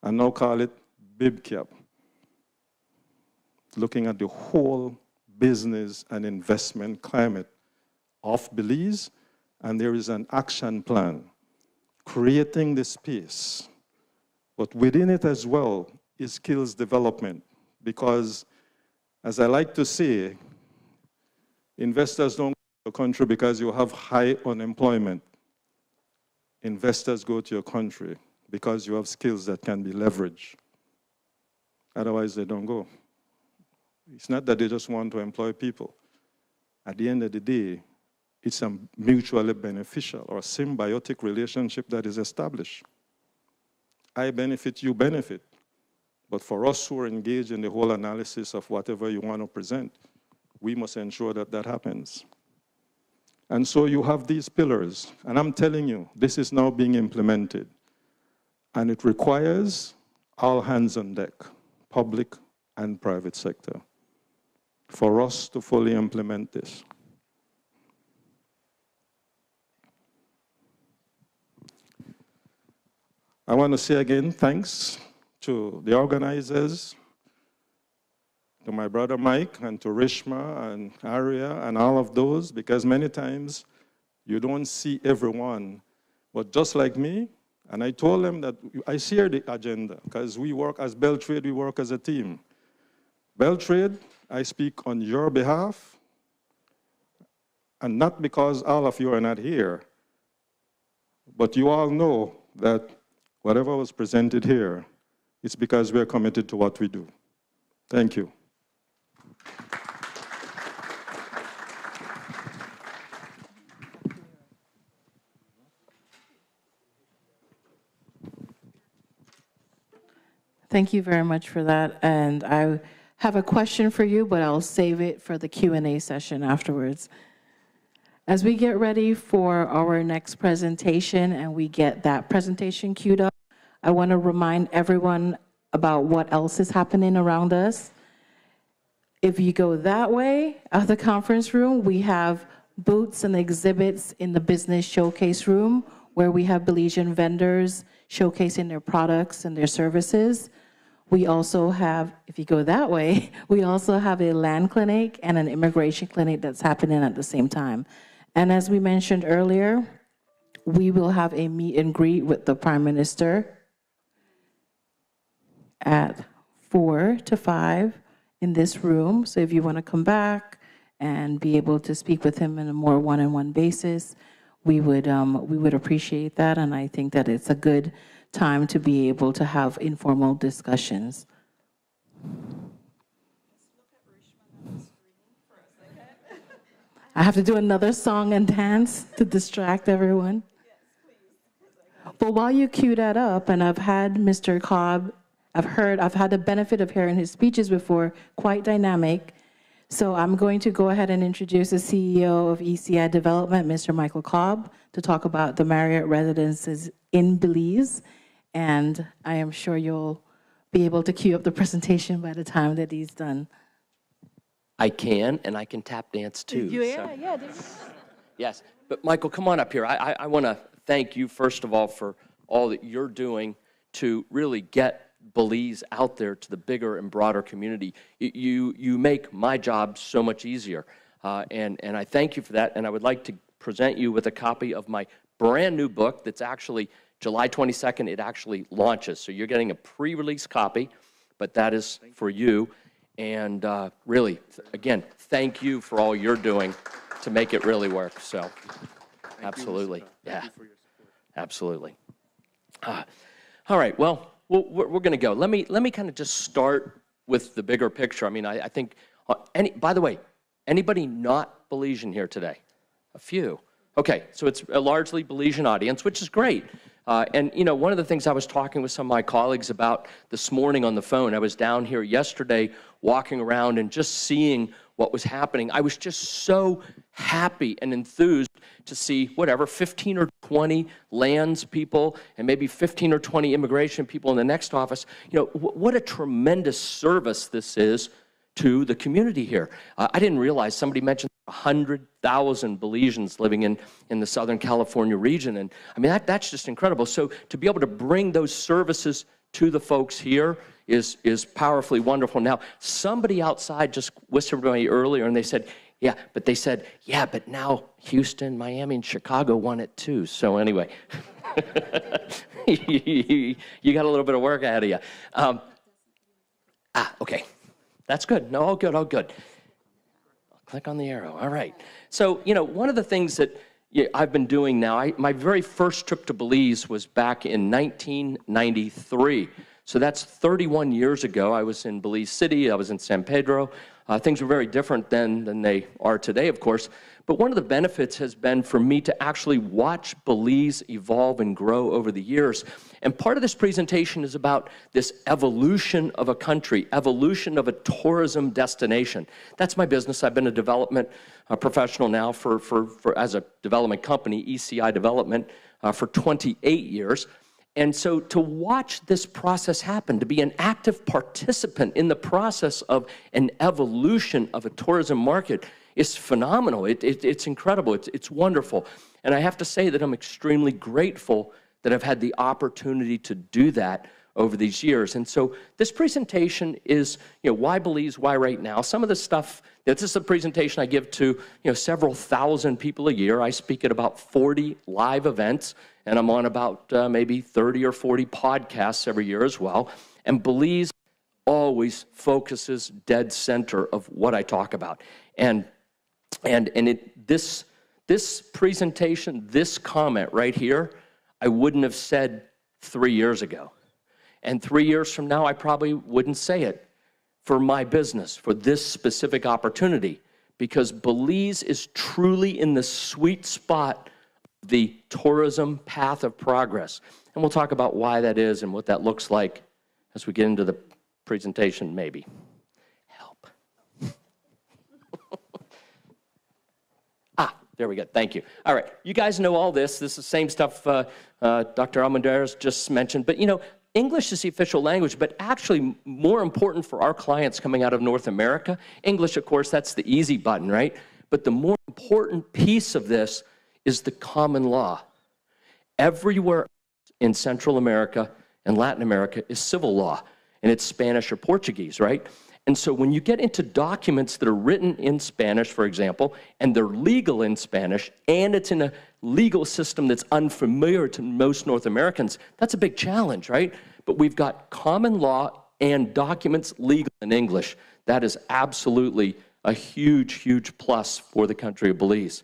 And now call it BIBCAP, looking at the whole business and investment climate of Belize, and there is an action plan, creating the space. But within it as well is skills development, because as I like to say, investors don't go to your country because you have high unemployment. Investors go to your country because you have skills that can be leveraged. Otherwise, they don't go. It's not that they just want to employ people. At the end of the day, it's a mutually beneficial or symbiotic relationship that is established. I benefit, you benefit. But for us who are engaged in the whole analysis of whatever you want to present, we must ensure that that happens. And so you have these pillars, and I'm telling you, this is now being implemented. And it requires all hands on deck, public and private sector, for us to fully implement this. I want to say again, thanks to the organizers, to my brother Mike, and to Rishma and Arya and all of those, because many times you don't see everyone. But just like me, and I told them that I share the agenda, because we work as Beltrade, we work as a team. Beltrade, I speak on your behalf, and not because all of you are not here, but you all know that whatever was presented here, it's because we're committed to what we do. Thank you. Thank you very much for that. And I have a question for you, but I'll save it for the Q&A session afterwards. As we get ready for our next presentation and we get that presentation queued up, I want to remind everyone about what else is happening around us. If you go that way of the conference room, we have booths and exhibits in the business showcase room where we have Belizean vendors showcasing their products and their services. We also have, if you go that way, we also have a land clinic and an immigration clinic that's happening at the same time. And as we mentioned earlier, we will have a meet and greet with the Prime Minister at 4 to 5 in this room. So if you want to come back and be able to speak with him in a more one-on-one basis, we would appreciate that. And I think that it's a good time to be able to have informal discussions. I have to do another song and dance to distract everyone. But while you cue that up, and I've had Mr. Cobb, I've had the benefit of hearing his speeches before, quite dynamic. So I'm going to go ahead and introduce the CEO of ECI Development, Mr. Michael Cobb, to talk about the Marriott residences in Belize. And I am sure you'll be able to cue up the presentation by the time that he's done. I can, and I can tap dance too. Yeah. Yes, but Michael, come on up here. I want to thank you, first of all, for all that you're doing to really get Belize out there to the bigger and broader community. You make my job so much easier, and I thank you for that. And I would like to present you with a copy of my brand new book that's actually July 22nd, it actually launches. So you're getting a pre-release copy, but that is for you. And really, again, thank you for all you're doing to make it really work. So, absolutely. Yeah, absolutely. All right, well, we're going to go. Let me kind of just start with the bigger picture. I mean, I think, by the way, anybody not Belizean here today? A few. Okay, so it's a largely Belizean audience, which is great. And, you know, one of the things I was talking with some of my colleagues about this morning on the phone, I was down here yesterday walking around and just seeing what was happening. I was just so happy and enthused to see, 15 or 20 lands people and maybe 15 or 20 immigration people in the next office. You know, what a tremendous service this is to the community here. I didn't realize, somebody mentioned 100,000 Belizeans living in the Southern California region. And I mean, that's just incredible. So to be able to bring those services to the folks here is powerfully wonderful. Now, somebody outside just whispered to me earlier, and they said, but now Houston, Miami, and Chicago want it too. So anyway, you got a little bit of work ahead of you. Okay. That's good. No, all good, all good. I'll click on the arrow. All right. So, you know, one of the things that I've been doing now, my very first trip to Belize was back in 1993. So that's 31 years ago. I was in Belize City. I was in San Pedro. Things were very different then than they are today, of course. But one of the benefits has been for me to actually watch Belize evolve and grow over the years. And part of this presentation is about this evolution of a country, evolution of a tourism destination. That's my business. I've been a development professional now as a development company, ECI Development, for 28 years. And so to watch this process happen, to be an active participant in the process of an evolution of a tourism market is phenomenal. It's incredible. It's wonderful. And I have to say that I'm extremely grateful that I've had the opportunity to do that over these years. And so this presentation is, you know, why Belize, why right now? Some of the stuff, this is a presentation I give to, you know, several thousand people a year. I speak at about 40 live events, and I'm on about maybe 30 or 40 podcasts every year as well. And Belize always focuses dead center of what I talk about. This presentation, this comment right here, I wouldn't have said 3 years ago. And 3 years from now, I probably wouldn't say it for my business, for this specific opportunity, because Belize is truly in the sweet spot of the tourism path of progress. And we'll talk about why that is and what that looks like as we get into the presentation, maybe. Help. There we go. Thank you. All right. You guys know all this. This is the same stuff Dr. Almendarez just mentioned. But, you know, English is the official language, but actually more important for our clients coming out of North America. English, of course, that's the easy button, right? But the more important important piece of this is the common law. Everywhere in Central America and Latin America is civil law, and it's Spanish or Portuguese, right? And so when you get into documents that are written in Spanish, for example, and they're legal in Spanish, and it's in a legal system that's unfamiliar to most North Americans, that's a big challenge, right? But we've got common law and documents legal in English. That is absolutely a huge, huge plus for the country of Belize.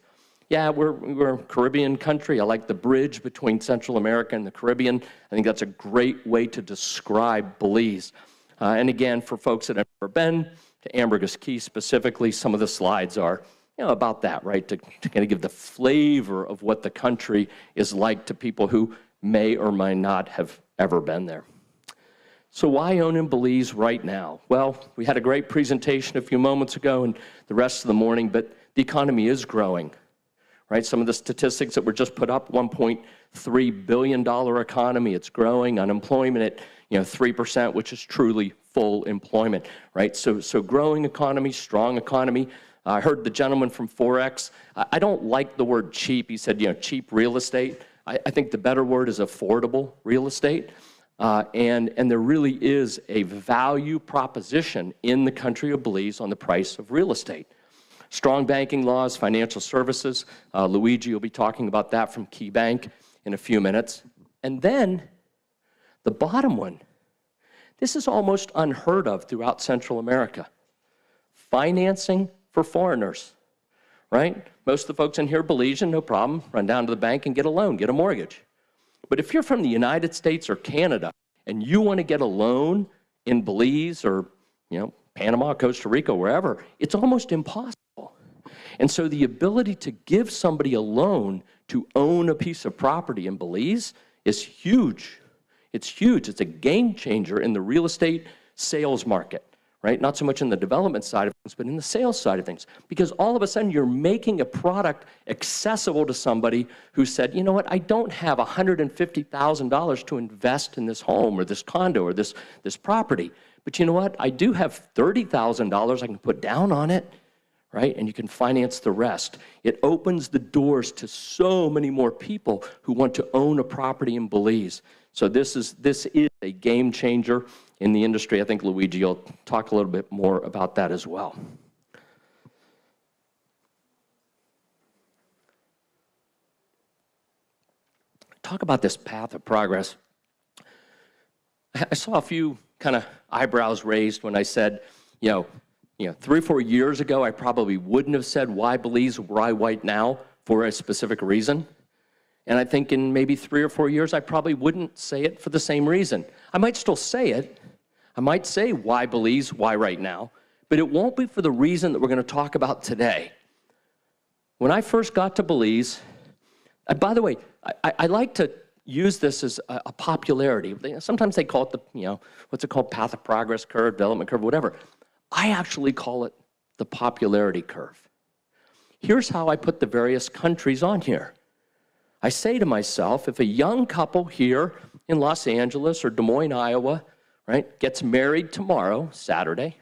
Yeah, we're a Caribbean country. I like the bridge between Central America and the Caribbean. I think that's a great way to describe Belize. And again, for folks that have never been to Ambergris Caye specifically, some of the slides are about that, right? To kind of give the flavor of what the country is like to people who may or may not have ever been there. So why own in Belize right now? Well, we had a great presentation a few moments ago and the rest of the morning, but the economy is growing, right? Some of the statistics that were just put up, $1.3 billion economy, it's growing, unemployment at 3%, which is truly full employment, right? So growing economy, strong economy. I heard the gentleman from Forex. I don't like the word cheap. He said, cheap real estate. I think the better word is affordable real estate. And there really is a value proposition in the country of Belize on the price of real estate. Strong banking laws, financial services. Luigi will be talking about that from Key Bank in a few minutes. And then the bottom one, this is almost unheard of throughout Central America. Financing for foreigners, right? Most of the folks in here are Belizean, no problem. Run down to the bank and get a loan, get a mortgage. But if you're from the United States or Canada and you want to get a loan in Belize or, Panama, Costa Rica, wherever, it's almost impossible. And so the ability to give somebody a loan to own a piece of property in Belize is huge. It's huge. It's a game changer in the real estate sales market, right? Not so much in the development side of things, but in the sales side of things. Because all of a sudden, you're making a product accessible to somebody who said, you know what, I don't have $150,000 to invest in this home or this condo or this property. But you know what, I do have $30,000 I can put down on it, right? And you can finance the rest. It opens the doors to so many more people who want to own a property in Belize. So this is a game changer in the industry. I think Luigi will talk a little bit more about that as well. Talk about this path of progress. I saw a few kind of eyebrows raised when I said, 3 or 4 years ago, I probably wouldn't have said why Belize, why right now for a specific reason. And I think in maybe 3 or 4 years, I probably wouldn't say it for the same reason. I might still say it. I might say why Belize, why right now, but it won't be for the reason that we're going to talk about today. When I first got to Belize, by the way, I like to use this as a popularity. Sometimes they call it what's it called, path of progress curve, development curve, whatever. I actually call it the popularity curve. Here's how I put the various countries on here. I say to myself, if a young couple here in Los Angeles or Des Moines, Iowa, right, gets married tomorrow, Saturday,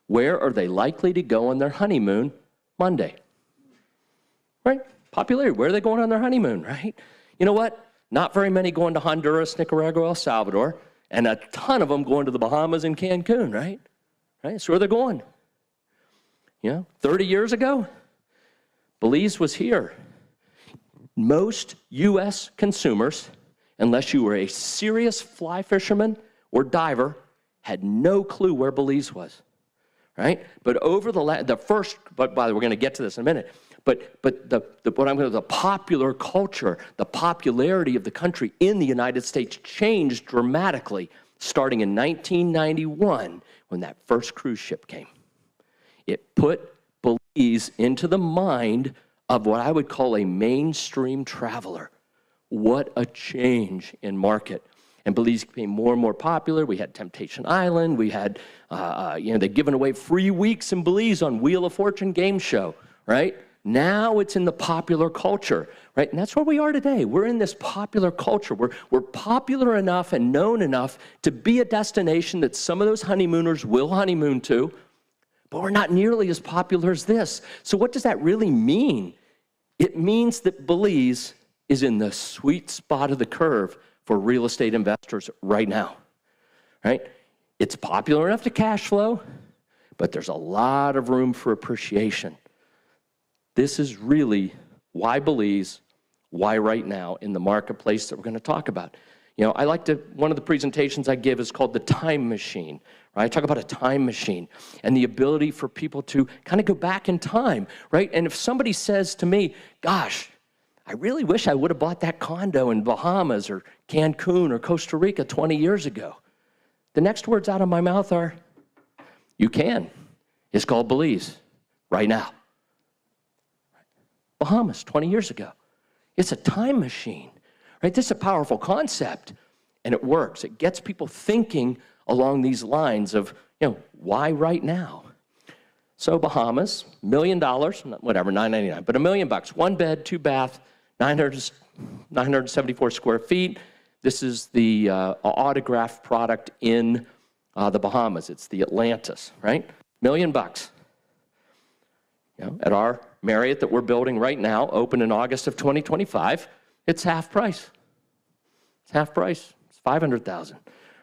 where are they likely to go on their honeymoon Monday? Right? Popularity, where are they going on their honeymoon, right? You know what? Not very many going to Honduras, Nicaragua, El Salvador, and a ton of them going to the Bahamas and Cancun, right? Right? That's where they're going. 30 years ago, Belize was here. Most U.S. consumers, unless you were a serious fly fisherman or diver, had no clue where Belize was, right? But over but by the way, we're going to get to this in a minute. But the popular culture, the popularity of the country in the United States changed dramatically starting in 1991 when that first cruise ship came. It put Belize into the mind of what I would call a mainstream traveler. What a change in market. And Belize became more and more popular. We had Temptation Island. We had, they'd given away free weeks in Belize on Wheel of Fortune game show, right? Now it's in the popular culture, right? And that's where we are today. We're in this popular culture. We're popular enough and known enough to be a destination that some of those honeymooners will honeymoon to, but we're not nearly as popular as this. So what does that really mean? It means that Belize is in the sweet spot of the curve for real estate investors right now, right? It's popular enough to cash flow, but there's a lot of room for appreciation. This is really why Belize, why right now in the marketplace that we're going to talk about. You know, one of the presentations I give is called the time machine. Right? I talk about a time machine and the ability for people to kind of go back in time, right? And if somebody says to me, gosh, I really wish I would have bought that condo in Bahamas or Cancun or Costa Rica 20 years ago, the next words out of my mouth are, you can. It's called Belize right now. Bahamas 20 years ago. It's a time machine, right? This is a powerful concept, and it works. It gets people thinking along these lines of, you know, why right now? So Bahamas, $1 million, whatever, $999, but $1 million, 1 bed, 2 bath, 974 square feet. This is the autograph product in the Bahamas. It's the Atlantis, right? $1 million. You know, at our Marriott that we're building right now, open in August of 2025, it's half price. It's half price. It's $500,000,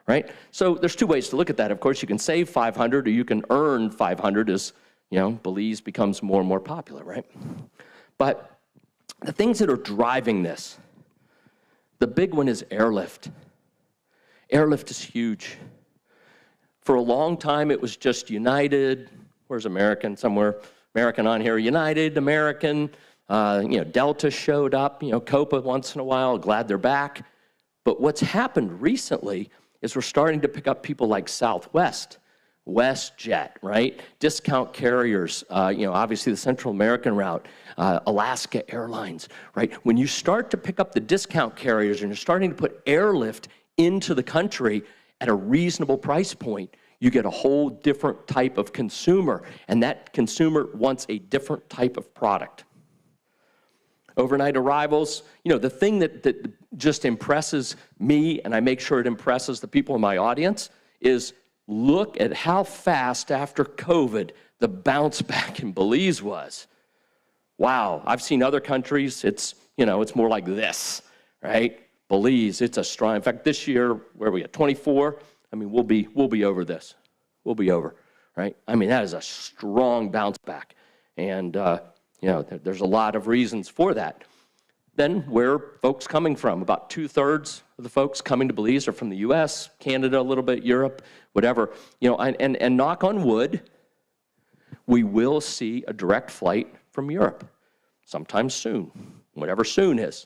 right? So there's two ways to look at that. Of course, you can save $500 or you can earn $500 as, you know, Belize becomes more and more popular, right? But the things that are driving this, the big one is airlift. Airlift is huge. For a long time, it was just United. Where's American? Somewhere. American on here. United, American. You know, Delta showed up. You know, Copa once in a while. Glad they're back. But what's happened recently is we're starting to pick up people like Southwest, WestJet, right? Discount carriers, you know, obviously the Central American route, Alaska Airlines, right? When you start to pick up the discount carriers and you're starting to put airlift into the country at a reasonable price point, you get a whole different type of consumer, and that consumer wants a different type of product. Overnight arrivals, you know, the thing that just impresses me, and I make sure it impresses the people in my audience, is look at how fast after COVID the bounce back in Belize was. Wow, I've seen other countries, it's, you know, it's more like this, right? Belize, it's a strong, in fact, this year, where are we at, 24? I mean, we'll be over this. We'll be over, right? I mean, that is a strong bounce back. And, you know, there's a lot of reasons for that. Then where are folks coming from? About 2/3 of the folks coming to Belize are from the US, Canada a little bit, Europe, whatever. You know, and knock on wood, we will see a direct flight from Europe sometime soon, whatever soon is.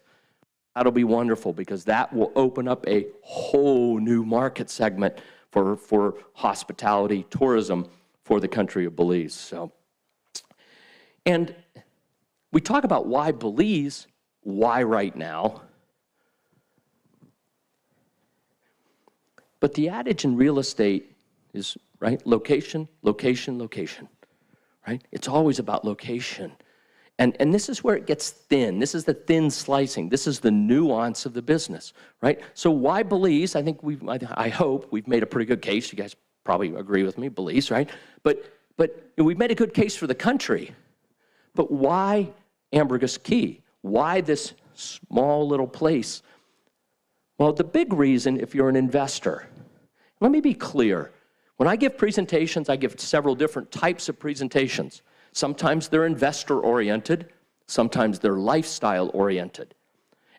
That'll be wonderful because that will open up a whole new market segment for hospitality, tourism for the country of Belize. So, and we talk about why Belize, why right now? But the adage in real estate is, right, location, location, location, right? It's always about location. And this is where it gets thin. This is the thin slicing. This is the nuance of the business, right? So why Belize? I think I hope we've made a pretty good case. You guys probably agree with me, Belize, right? But we've made a good case for the country. But why Ambergris Caye? Why this small little place? Well, the big reason, if you're an investor, let me be clear. When I give presentations, I give several different types of presentations. Sometimes they're investor-oriented, sometimes they're lifestyle-oriented.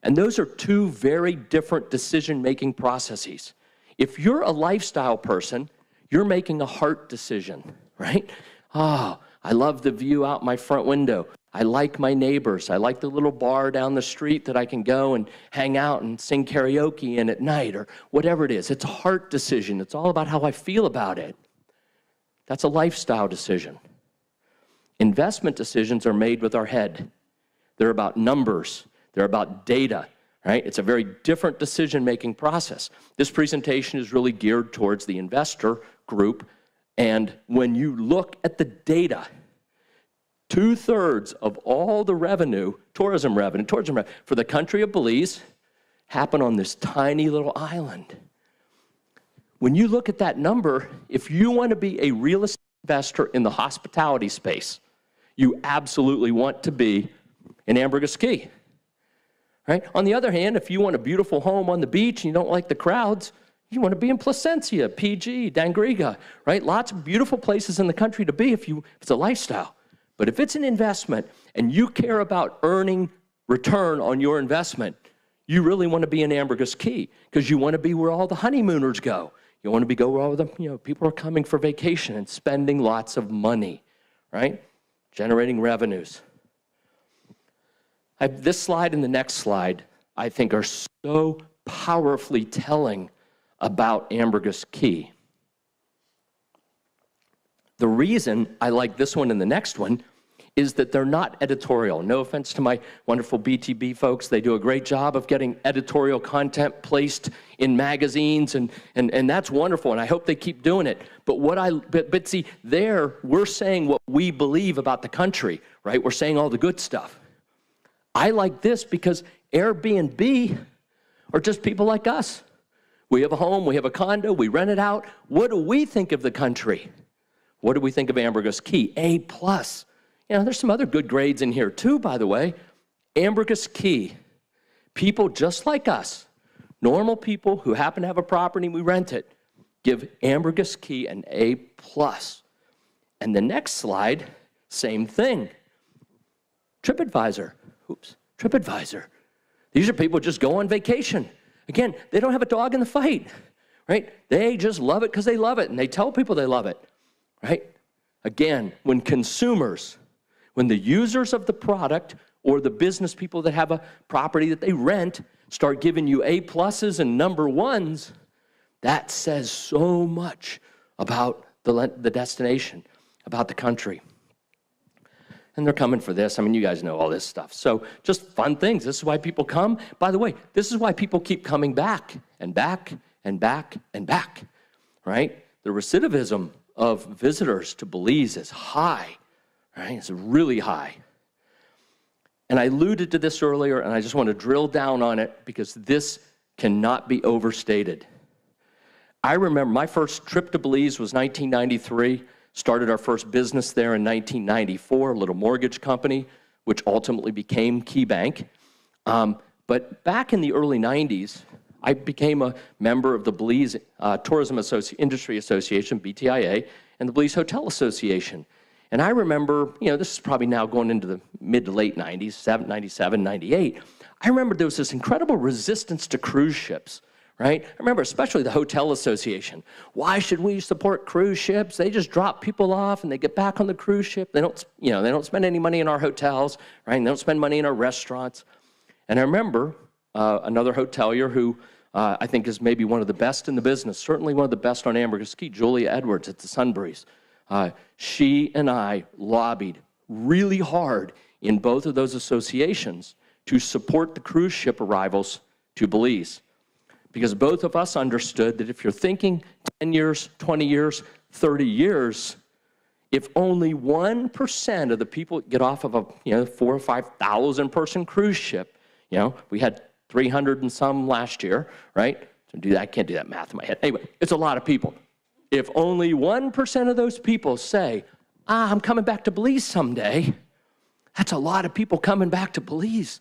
And those are two very different decision-making processes. If you're a lifestyle person, you're making a heart decision, right? Oh, I love the view out my front window. I like my neighbors. I like the little bar down the street that I can go and hang out and sing karaoke in at night or whatever it is. It's a heart decision. It's all about how I feel about it. That's a lifestyle decision. Investment decisions are made with our head. They're about numbers. They're about data, right? It's a very different decision-making process. This presentation is really geared towards the investor group, and when you look at the data, 2/3 of all the revenue, tourism revenue for the country of Belize happen on this tiny little island. When you look at that number, if you want to be a real estate investor in the hospitality space, you absolutely want to be in Ambergris Caye. Right? On the other hand, if you want a beautiful home on the beach and you don't like the crowds, you want to be in Placencia, PG, Dangriga, right? Lots of beautiful places in the country to be if it's a lifestyle. But if it's an investment and you care about earning return on your investment, you really want to be in Ambergris Caye because you want to be where all the honeymooners go. You want to go where all the people are coming for vacation and spending lots of money, right? Generating revenues. This slide and the next slide, I think, are so powerfully telling about Ambergris Caye. The reason I like this one and the next one is that they're not editorial. No offense to my wonderful BTB folks. They do a great job of getting editorial content placed in magazines, and that's wonderful, and I hope they keep doing it. But see, there, we're saying what we believe about the country, right? We're saying all the good stuff. I like this because Airbnb are just people like us. We have a home, we have a condo, we rent it out. What do we think of the country? What do we think of Ambergris Caye? A+. There's some other good grades in here too, by the way. Ambergris Caye, people just like us, normal people who happen to have a property and we rent it, give Ambergris Caye an A+. And the next slide, same thing. TripAdvisor. TripAdvisor. These are people who just go on vacation. Again, they don't have a dog in the fight, right? They just love it because they love it, and they tell people they love it, right? Again, when consumers, when the users of the product or the business people that have a property that they rent start giving you A+ and number ones, that says so much about the destination, about the country. And they're coming for this. I mean, you guys know all this stuff. So just fun things. This is why people come. By the way, this is why people keep coming back and back and back and back, right? The recidivism of visitors to Belize is high, right? It's really high. And I alluded to this earlier, and I just want to drill down on it because this cannot be overstated. I remember my first trip to Belize was 1993. Started our first business there in 1994, a little mortgage company, which ultimately became Key Bank. But back in the early 90s, I became a member of the Belize Tourism Industry Association, BTIA, and the Belize Hotel Association. And I remember, this is probably now going into the mid to late 90s, 97, 98. I remember there was this incredible resistance to cruise ships. Right? I remember especially the Hotel Association. Why should we support cruise ships? They just drop people off and they get back on the cruise ship. They don't, they don't spend any money in our hotels, right? And they don't spend money in our restaurants. And I remember another hotelier who I think is maybe one of the best in the business, certainly one of the best on Ambergris Caye, Julia Edwards at the Sunbreeze. She and I lobbied really hard in both of those associations to support the cruise ship arrivals to Belize. Because both of us understood that if you're thinking 10 years, 20 years, 30 years, if only 1% of the people get off of a 4,000 or 5,000 person cruise ship, we had 300 and some last year, right? So I can't do that math in my head. Anyway, it's a lot of people. If only 1% of those people say, I'm coming back to Belize someday, that's a lot of people coming back to Belize.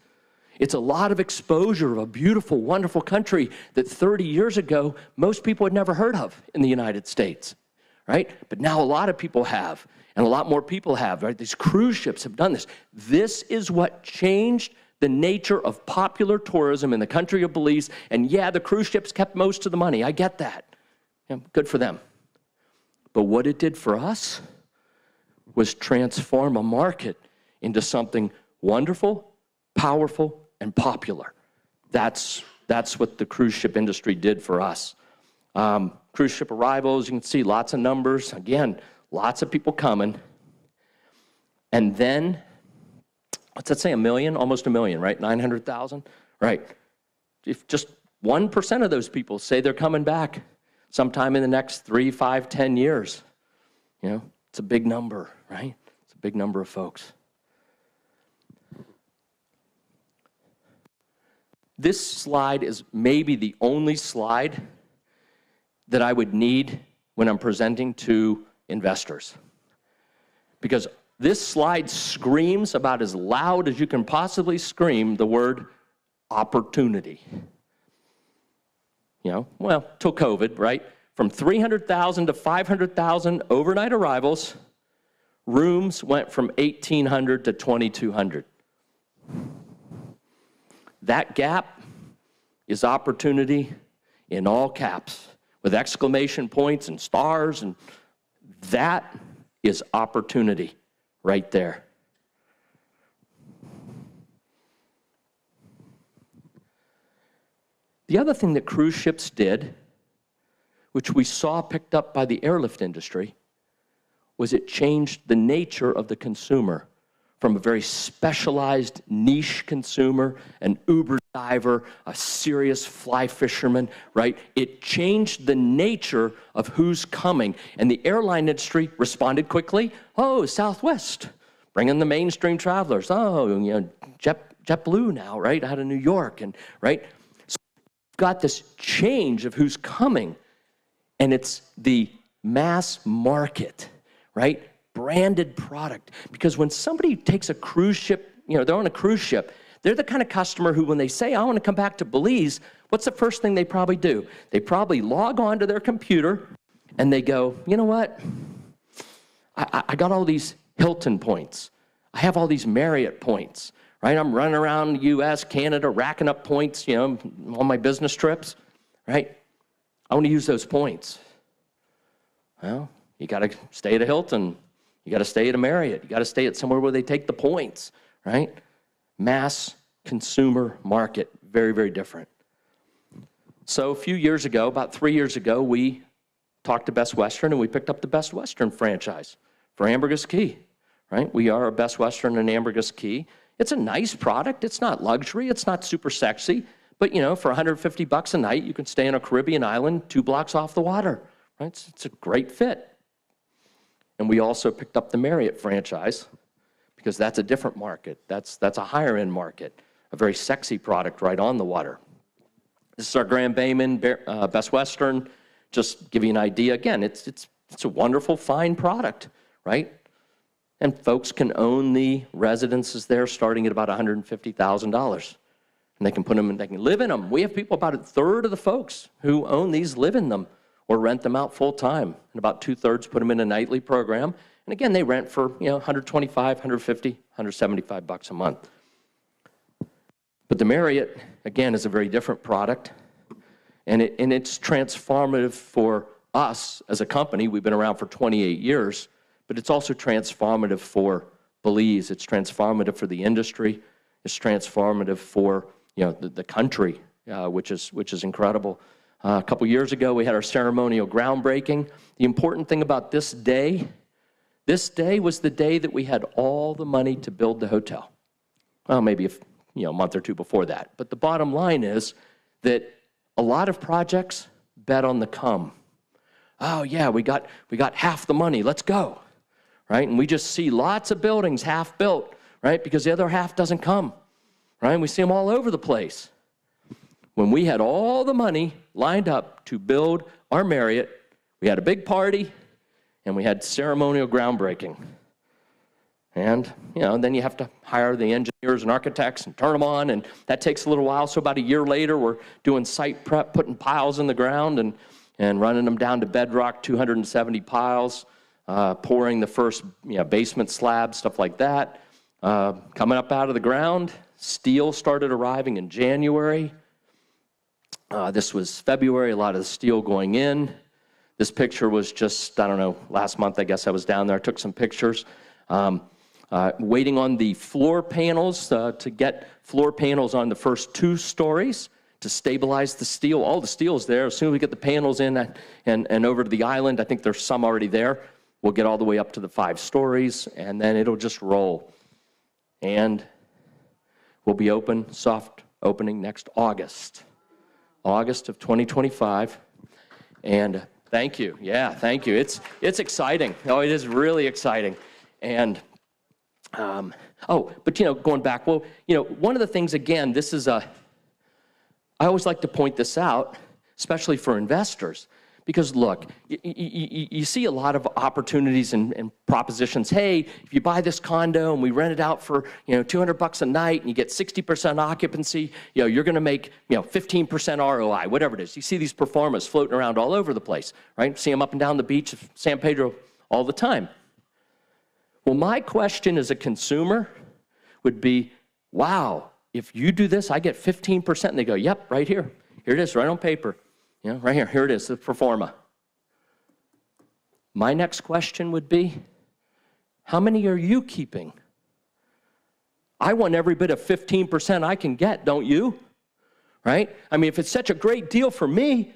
It's a lot of exposure of a beautiful, wonderful country that 30 years ago, most people had never heard of in the United States, right? But now a lot of people have, and a lot more people have, right? These cruise ships have done this. This is what changed the nature of popular tourism in the country of Belize. And yeah, the cruise ships kept most of the money. I get that. Good for them. But what it did for us was transform a market into something wonderful, powerful, and popular. That's what the cruise ship industry did for us. Cruise ship arrivals, you can see lots of numbers. Again, lots of people coming. And then, what's that say, 1 million? Almost 1 million, right? 900,000? Right. If just 1% of those people say they're coming back sometime in the next 3, 5, 10 years, it's a big number, right? It's a big number of folks. This slide is maybe the only slide that I would need when I'm presenting to investors. because this slide screams about as loud as you can possibly scream the word opportunity. You know, well, till COVID, right? From 300,000 to 500,000 overnight arrivals, rooms went from 1,800 to 2,200. That gap is opportunity in all caps, with exclamation points and stars, and that is opportunity right there. The other thing that cruise ships did, which we saw picked up by the airlift industry, was it changed the nature of the consumer from a very specialized niche consumer, an Uber diver, a serious fly fisherman, right? It changed the nature of who's coming. And the airline industry responded quickly. Oh, Southwest, bring in the mainstream travelers. Oh, you know, JetBlue now, right, out of New York, and right? So we've got this change of who's coming, and it's the mass market, right? Branded product. Because when somebody takes a cruise ship, you know, they're on a cruise ship, they're the kind of customer who, when they say, I want to come back to Belize, what's the first thing they probably do? They probably log on to their computer and they go, you know what? I got all these Hilton points. I have all these Marriott points, right? I'm running around the US, Canada, racking up points, you know, on my business trips, right? I want to use those points. Well, you got to stay at a Hilton. You got to stay at a Marriott. You got to stay at somewhere where they take the points, right? Mass consumer market, very, very different. So a few years ago, about 3 years ago, we talked to Best Western and we picked up the Best Western franchise for Ambergris Caye, right? We are a Best Western in Ambergris Caye. It's a nice product. It's not luxury. It's not super sexy. But, you know, for $150 a night, you can stay on a Caribbean island 2 blocks off the water, right? It's a great fit. And we also picked up the Marriott franchise because that's a different market. That's a higher end market, a very sexy product right on the water. This is our Grand Bayman Best Western. Just give you an idea. Again, it's a wonderful, fine product, right? And folks can own the residences there starting at about $150,000. And they can put them in, they can live in them. We have people, about a third of the folks who own these live in them or rent them out full time. And about 2/3 put them in a nightly program. And again, they rent for, you know, $125, $150, $175 a month. But the Marriott, again, is a very different product. And it's transformative for us as a company. We've been around for 28 years, but it's also transformative for Belize. It's transformative for the industry. It's transformative for, you know, the country, which is incredible. A couple years ago, we had our ceremonial groundbreaking. The important thing about this day was the day that we had all the money to build the hotel. Well, maybe a month or two before that. But the bottom line is that a lot of projects bet on the come. Oh yeah, we got half the money. Let's go, right? And we just see lots of buildings half built, right? Because the other half doesn't come, right? And we see them all over the place. When we had all the money lined up to build our Marriott, we had a big party, and we had ceremonial groundbreaking. And, you know, then you have to hire the engineers and architects and turn them on, and that takes a little while. So about a year later, we're doing site prep, putting piles in the ground and running them down to bedrock, 270 piles, pouring the first basement slab, stuff like that. Coming up out of the ground, steel started arriving in January. This was February, a lot of the steel going in. This picture was just, I don't know, last month, I guess I was down there. I took some pictures. Waiting on the floor panels to get floor panels on the first 2 stories to stabilize the steel. All the steel's there. As soon as we get the panels in and over to the island, I think there's some already there, we'll get all the way up to the 5 stories, and then it'll just roll. And we'll be open, soft opening next August of 2025. And thank you. Yeah, thank you. It's exciting. Oh, it is really exciting. And but going back, one of the things, again, I always like to point this out, especially for investors, Because look, you see a lot of opportunities and propositions. Hey, if you buy this condo and we rent it out for, $200 a night and you get 60% occupancy, you're going to make, 15% ROI, whatever it is. You see these performers floating around all over the place, right? See them up and down the beach of San Pedro all the time. Well, my question as a consumer would be, wow, if you do this, I get 15%. And they go, yep, right here. Here it is, right on paper. Right here. Here it is, the performa. My next question would be, how many are you keeping? I want every bit of 15% I can get, don't you? Right? I mean, if it's such a great deal for me,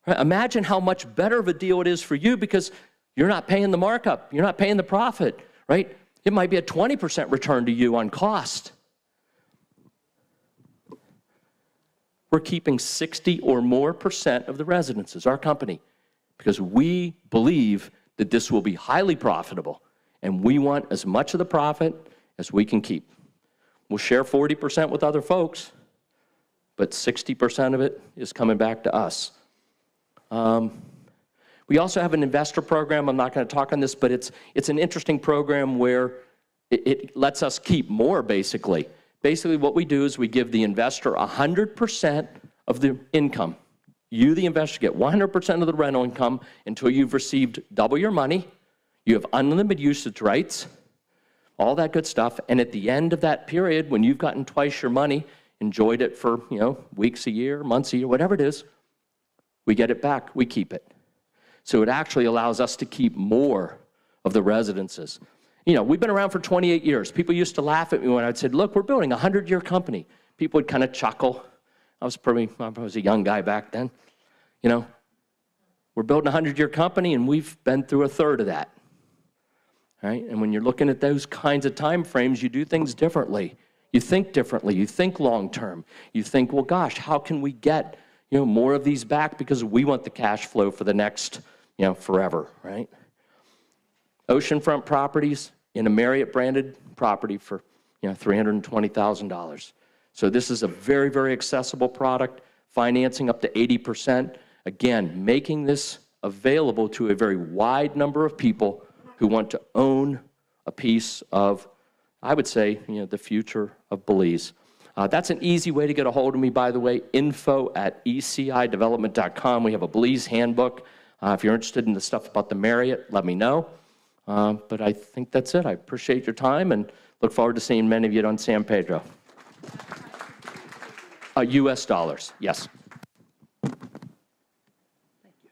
right, imagine how much better of a deal it is for you because you're not paying the markup. You're not paying the profit, right? It might be a 20% return to you on cost. We're keeping 60 or more % of the residences, our company, because we believe that this will be highly profitable, and we want as much of the profit as we can keep. We'll share 40% with other folks, but 60% of it is coming back to us. We also have an investor program. I'm not going to talk on this, but it's an interesting program where it lets us keep more, basically. Basically, what we do is we give the investor 100% of the income. You, the investor, get 100% of the rental income until you've received double your money. You have unlimited usage rights, all that good stuff. And at the end of that period, when you've gotten twice your money, enjoyed it for, weeks a year, months a year, whatever it is, we get it back, we keep it. So it actually allows us to keep more of the residences. We've been around for 28 years. People used to laugh at me when I said, look, we're building a 100-year company. People would kind of chuckle. I was a young guy back then. We're building a 100-year company, and we've been through a third of that. Right? And when you're looking at those kinds of time frames, you do things differently. You think differently. You think long-term. You think, well, gosh, how can we get more of these back because we want the cash flow for the next, forever, right? Oceanfront properties in a Marriott-branded property for, $320,000. So this is a very, very accessible product, financing up to 80%. Again, making this available to a very wide number of people who want to own a piece of, I would say, the future of Belize. That's an easy way to get a hold of me, by the way, info@ecidevelopment.com. We have a Belize handbook. If you're interested in the stuff about the Marriott, let me know. But I think that's it. I appreciate your time and look forward to seeing many of you on San Pedro. US dollars, yes. Thank you.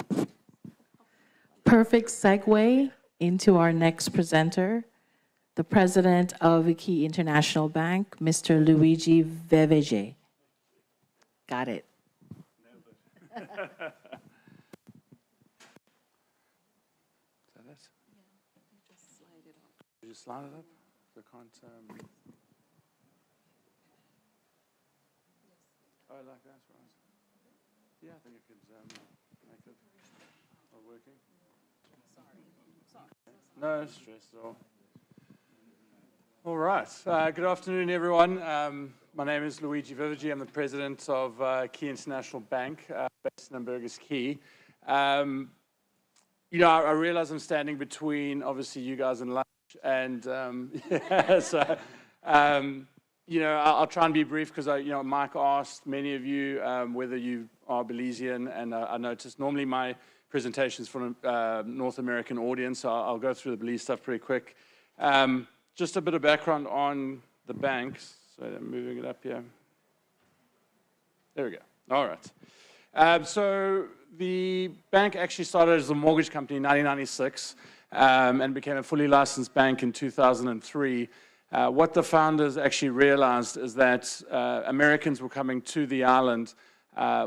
Absolutely. Perfect segue into our next presenter, the president of the Key International Bank, Mr. Luigi Vevege. Got it. You just slide it up? So I can't. Oh, like that, right? Yeah, I think it could make it not working. Sorry. No stress at all. All right. Good afternoon, everyone. My name is Luigi Vivigi. I'm the president of Key International Bank, based in Ambergris Key. I realize I'm standing between, obviously, you guys and lunch, and I'll try and be brief because Mike asked many of you whether you are Belizean, and I noticed normally my presentations for a North American audience, so I'll go through the Belize stuff pretty quick. Just a bit of background on the banks. So I'm moving it up here. There we go. All right. So the bank actually started as a mortgage company in 1996 and became a fully licensed bank in 2003. What the founders actually realized is that Americans were coming to the island,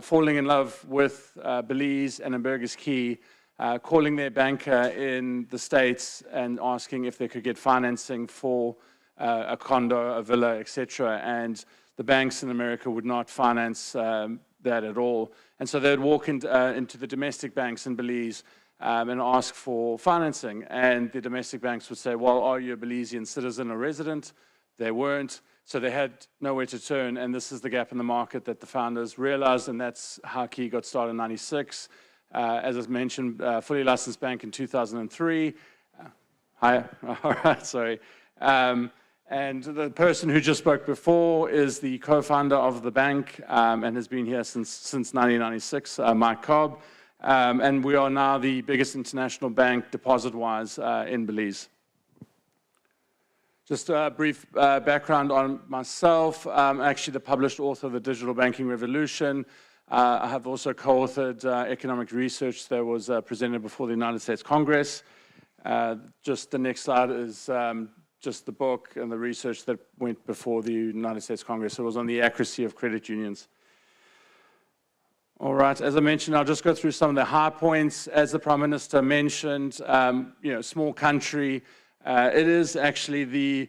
falling in love with Belize and Ambergris Key, calling their banker in the States and asking if they could get financing for a condo, a villa, etc. And the banks in America would not finance that at all. And so they'd walk into the domestic banks in Belize and ask for financing. And the domestic banks would say, well, are you a Belizean citizen or resident? They weren't. So they had nowhere to turn, and this is the gap in the market that the founders realized, and that's how Key got started in 96. As I mentioned, fully licensed bank in 2003. Hi, all right, sorry. And the person who just spoke before is the co-founder of the bank and has been here since 1996, Mike Cobb. And we are now the biggest international bank deposit-wise in Belize. Just a brief background on myself. I'm actually the published author of The Digital Banking Revolution. I have also co-authored economic research that was presented before the United States Congress. Just the next slide is just the book and the research that went before the United States Congress. It was on the accuracy of credit unions. All right, as I mentioned, I'll just go through some of the high points. As the Prime Minister mentioned, small country. It is actually the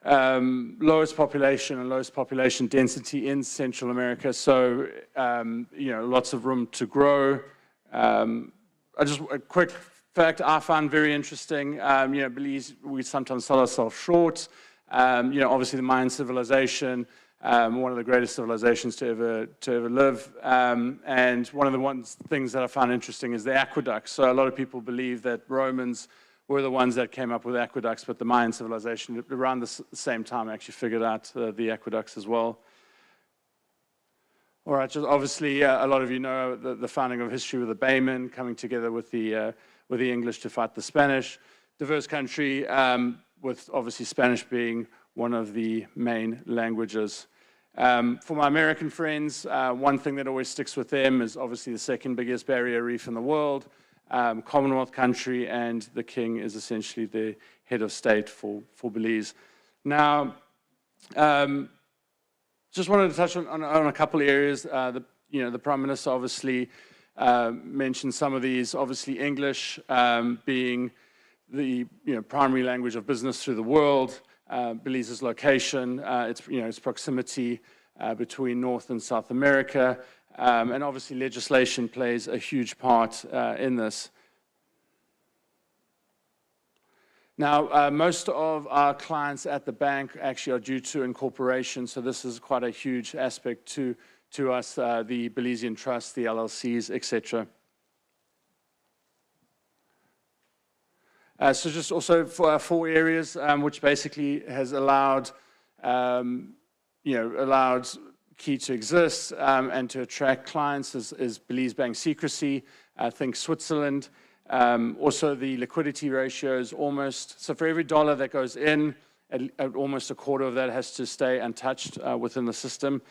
lowest population and lowest population density in Central America, so lots of room to grow. A quick fact I found very interesting. Belize, we sometimes sell ourselves short. Obviously the Mayan civilization, one of the greatest civilizations to ever live. And one of the things that I found interesting is the aqueducts. So a lot of people believe that Romans were the ones that came up with aqueducts, but the Mayan civilization around the same time actually figured out the aqueducts as well. All right, just obviously a lot of you know the founding of history with the Baymen coming together with the English to fight the Spanish. Diverse country, with obviously Spanish being one of the main languages. For my American friends, one thing that always sticks with them is obviously the second biggest barrier reef in the world, Commonwealth country, and the king is essentially the head of state for Belize. Now, just wanted to touch on a couple of areas. The Prime Minister obviously mentioned some of these. Obviously, English being the primary language of business through the world. Belize's location, its proximity between North and South America, and obviously legislation plays a huge part in this. Now, most of our clients at the bank actually are due to incorporation, so this is quite a huge aspect to us, the Belizean Trust, the LLCs, etc. So just also for 4 areas, which basically has allowed Key to exist and to attract clients is Belize Bank secrecy. I think Switzerland. Also, the liquidity ratio is almost, so for every dollar that goes in, almost a quarter of that has to stay untouched within the system.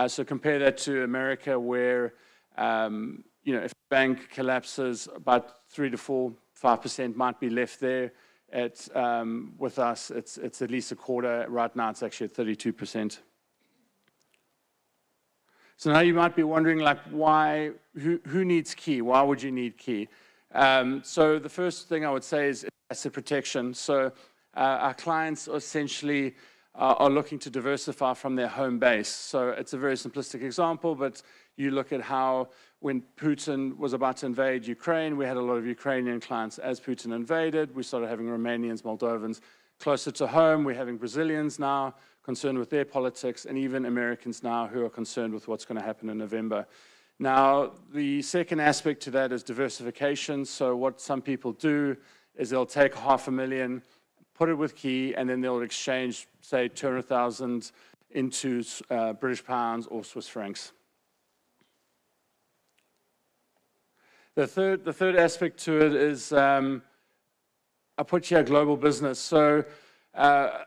So compare that to America, where if a bank collapses, about 3 to 5% might be left there. With us, it's at least a quarter. Right now, it's actually at 32%. So now you might be wondering, why? Who needs Key? Why would you need Key? So the first thing I would say is asset protection. So our clients essentially are looking to diversify from their home base. So it's a very simplistic example, but you look at how when Putin was about to invade Ukraine, we had a lot of Ukrainian clients. As Putin invaded, we started having Romanians, Moldovans. Closer to home, we're having Brazilians now concerned with their politics, and even Americans now who are concerned with what's going to happen in November. Now, the second aspect to that is diversification. So what some people do is they'll take $500,000, put it with Key, and then they'll exchange, say, 200,000 into British pounds or Swiss francs. The third aspect to it is I put here global business. So a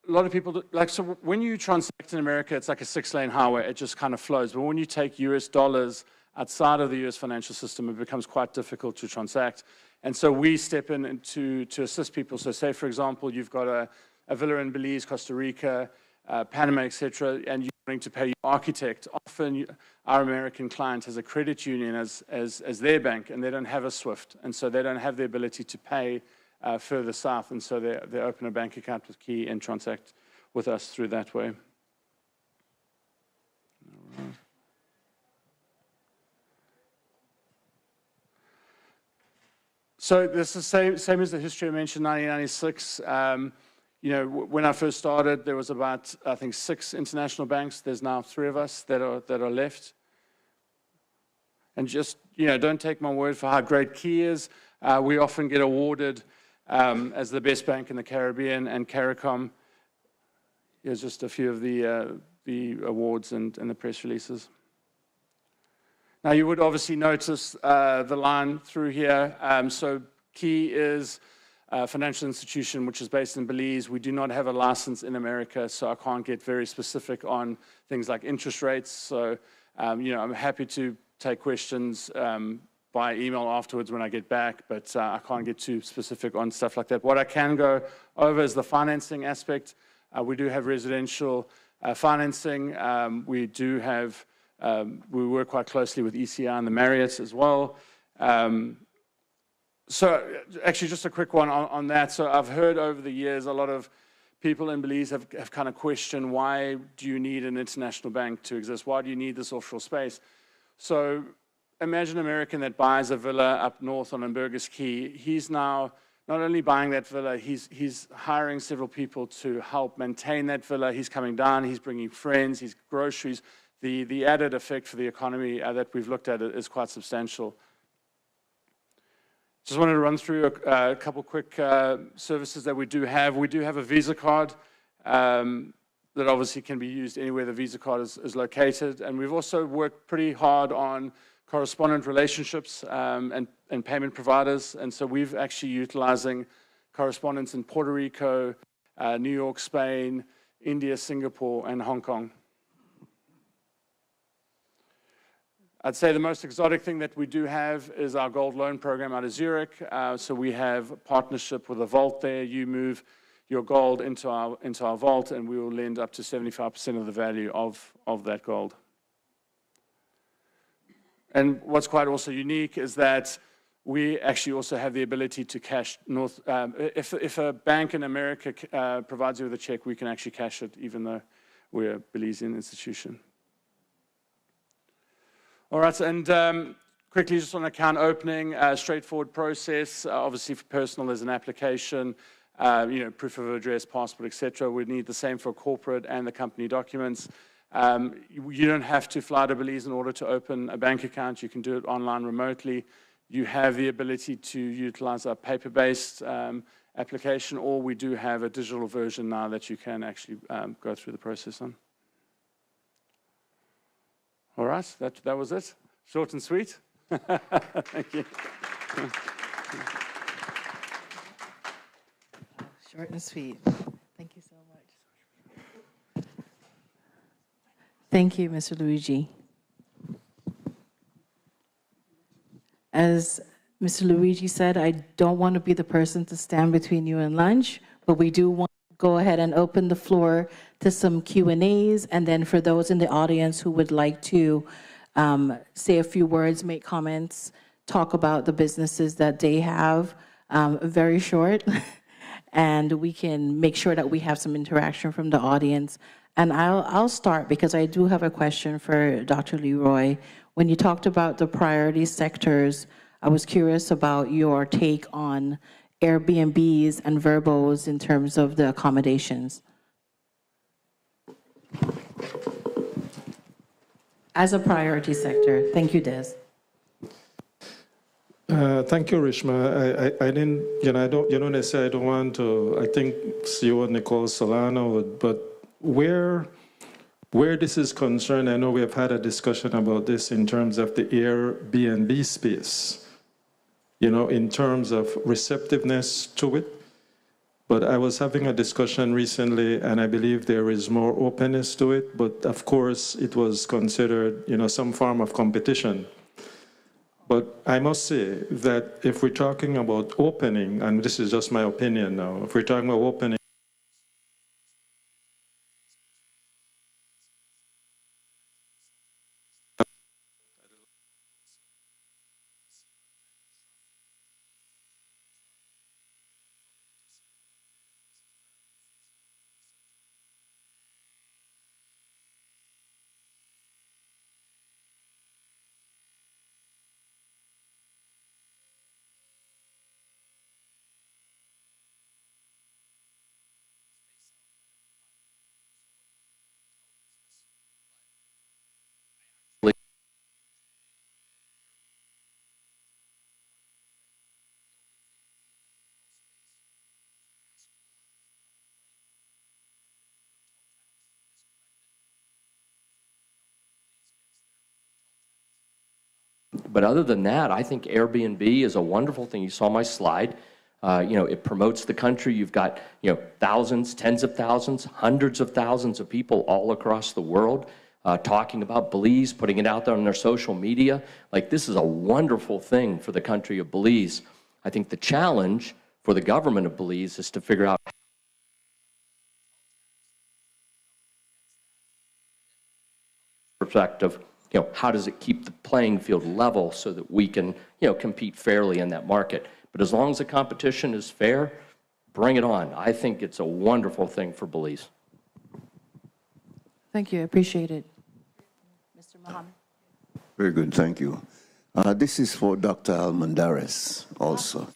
lot of people, so when you transact in America, it's like a 6-lane highway. It just kind of flows. But when you take US dollars outside of the US financial system, it becomes quite difficult to transact. And so we step in to assist people. So say, for example, you've got a villa in Belize, Costa Rica, Panama, etc., and you're wanting to pay your architect. Often our American client has a credit union as their bank, and they don't have a SWIFT. And so they don't have the ability to pay further south, and so they open a bank account with Key and transact with us through that way. All right. So this is same as the history I mentioned, 1996. when I first started, there was about, I think, 6 international banks. There's now 3 of us that are left. And just, don't take my word for how great Key is. We often get awarded as the best bank in the Caribbean, and CARICOM. Here's just a few of the awards and the press releases. Now, you would obviously notice the line through here. So Key is a financial institution which is based in Belize. We do not have a license in America, so I can't get very specific on things like interest rates. So, I'm happy to take questions by email afterwards when I get back, but I can't get too specific on stuff like that. What I can go over is the financing aspect. We do have residential financing. We do have, we work quite closely with ECI and the Marriott as well. So actually, just a quick one on that. So I've heard over the years a lot of people in Belize have kind of questioned, why do you need an international bank to exist? Why do you need this offshore space? So imagine an American that buys a villa up north on Ambergris Key. He's now not only buying that villa, he's hiring several people to help maintain that villa. He's coming down, he's bringing friends, he's groceries. The added effect for the economy that we've looked at is quite substantial. Just wanted to run through a couple quick services that we do have. We do have a Visa card that obviously can be used anywhere the Visa card is located. And we've also worked pretty hard on correspondent relationships and payment providers. And so we've actually utilizing correspondents in Puerto Rico, New York, Spain, India, Singapore, and Hong Kong. I'd say the most exotic thing that we do have is our gold loan program out of Zurich. So we have a partnership with a vault there. You move your gold into our vault, and we will lend up to 75% of the value of that gold. And what's quite also unique is that we actually also have the ability to cash north. If a bank in America provides you with a check, we can actually cash it, even though we're a Belizean institution. All right, and quickly just on account opening, straightforward process. Obviously for personal, there's an application, proof of address, passport, etc. We'd need the same for corporate and the company documents. You don't have to fly to Belize in order to open a bank account. You can do it online remotely. You have the ability to utilize a paper-based application, or we do have a digital version now that you can actually go through the process on. All right, that was it. Short and sweet. Thank you. Short and sweet. Thank you so much. Thank you, Mr. Luigi. As Mr. Luigi said, I don't want to be the person to stand between you and lunch, but we do want to go ahead and open the floor to some Q&As, and then for those in the audience who would like to say a few words, make comments, talk about the businesses that they have, very short, and we can make sure that we have some interaction from the audience. And I'll start because I do have a question for Dr. Leroy. When you talked about the priority sectors, I was curious about your take on Airbnbs and Verbos in terms of the accommodations. As a priority sector. Thank you, Des. Thank you, Rishma. I didn't, I don't necessarily, I don't want to, I think CEO Nicole Solano, but where this is concerned, I know we have had a discussion about this in terms of the Airbnb space, in terms of receptiveness to it. But I was having a discussion recently, and I believe there is more openness to it. But of course, it was considered, some form of competition. But I must say that if we're talking about opening, and this is just my opinion now, if we're talking about opening, But other than that, I think Airbnb is a wonderful thing. You saw my slide. It promotes the country. You've got, thousands, tens of thousands, hundreds of thousands of people all across the world talking about Belize, putting it out there on their social media. Like, this is a wonderful thing for the country of Belize. I think the challenge for the government of Belize is to figure out perspective, how does it keep the playing field level so that we can, compete fairly in that market. But as long as the competition is fair, bring it on. I think it's a wonderful thing for Belize. Thank you, I appreciate it. Mr. Mohammed. Very good, thank you. This is for Dr. Almendares also.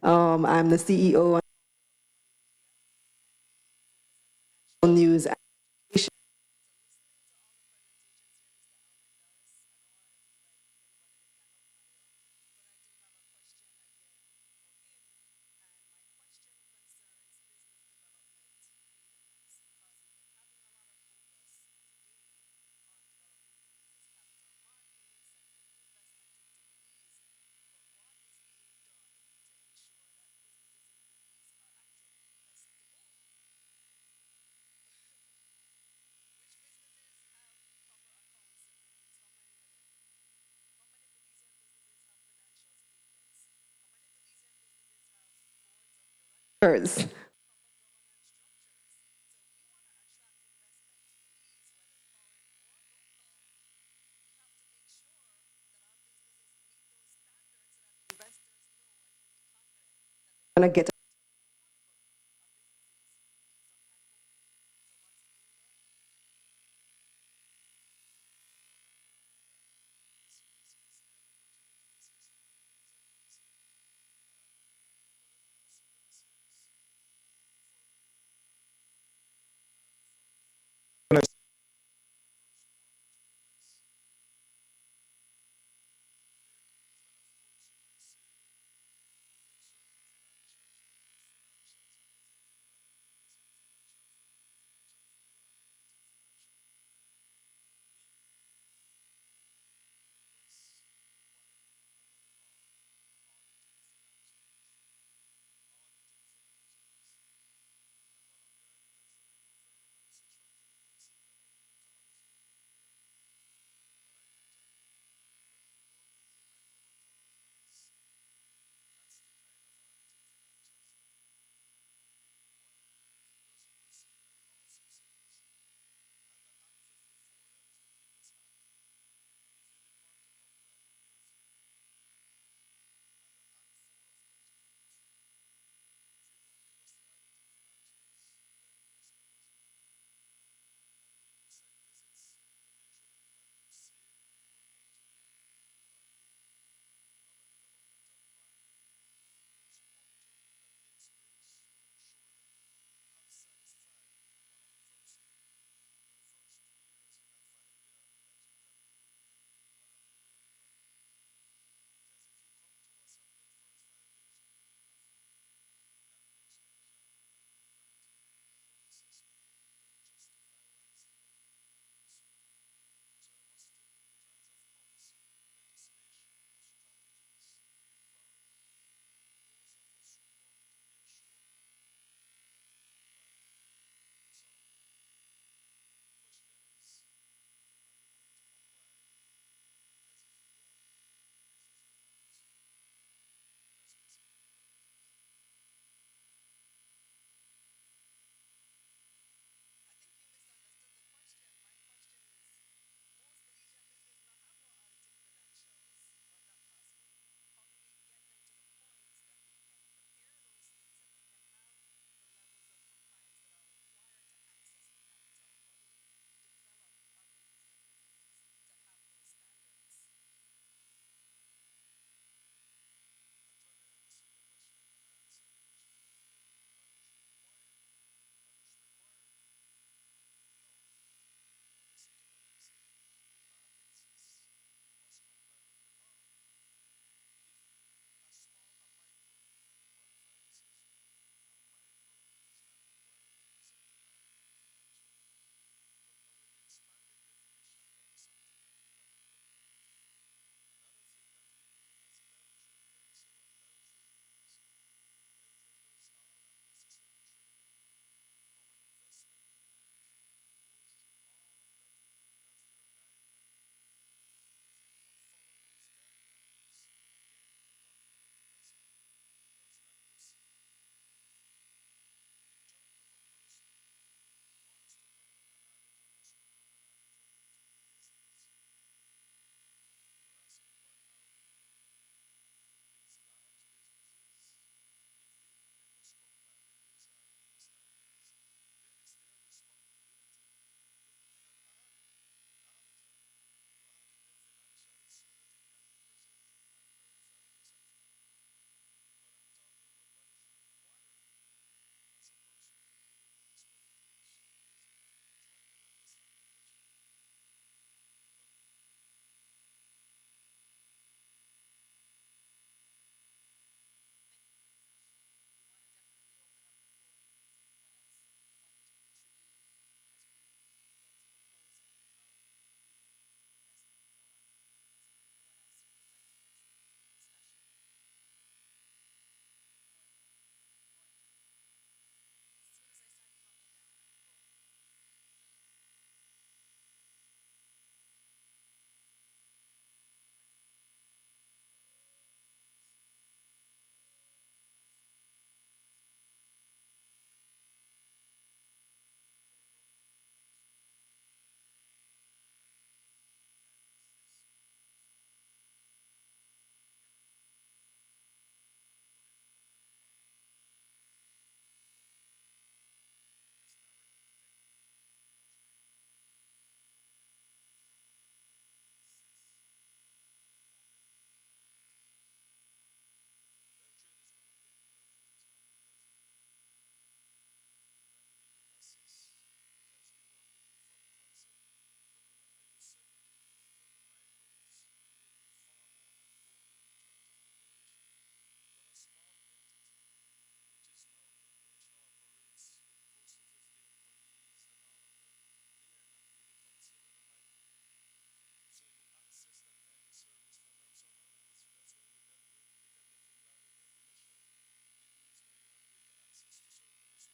I'm the CEO of News. Gonna get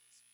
business.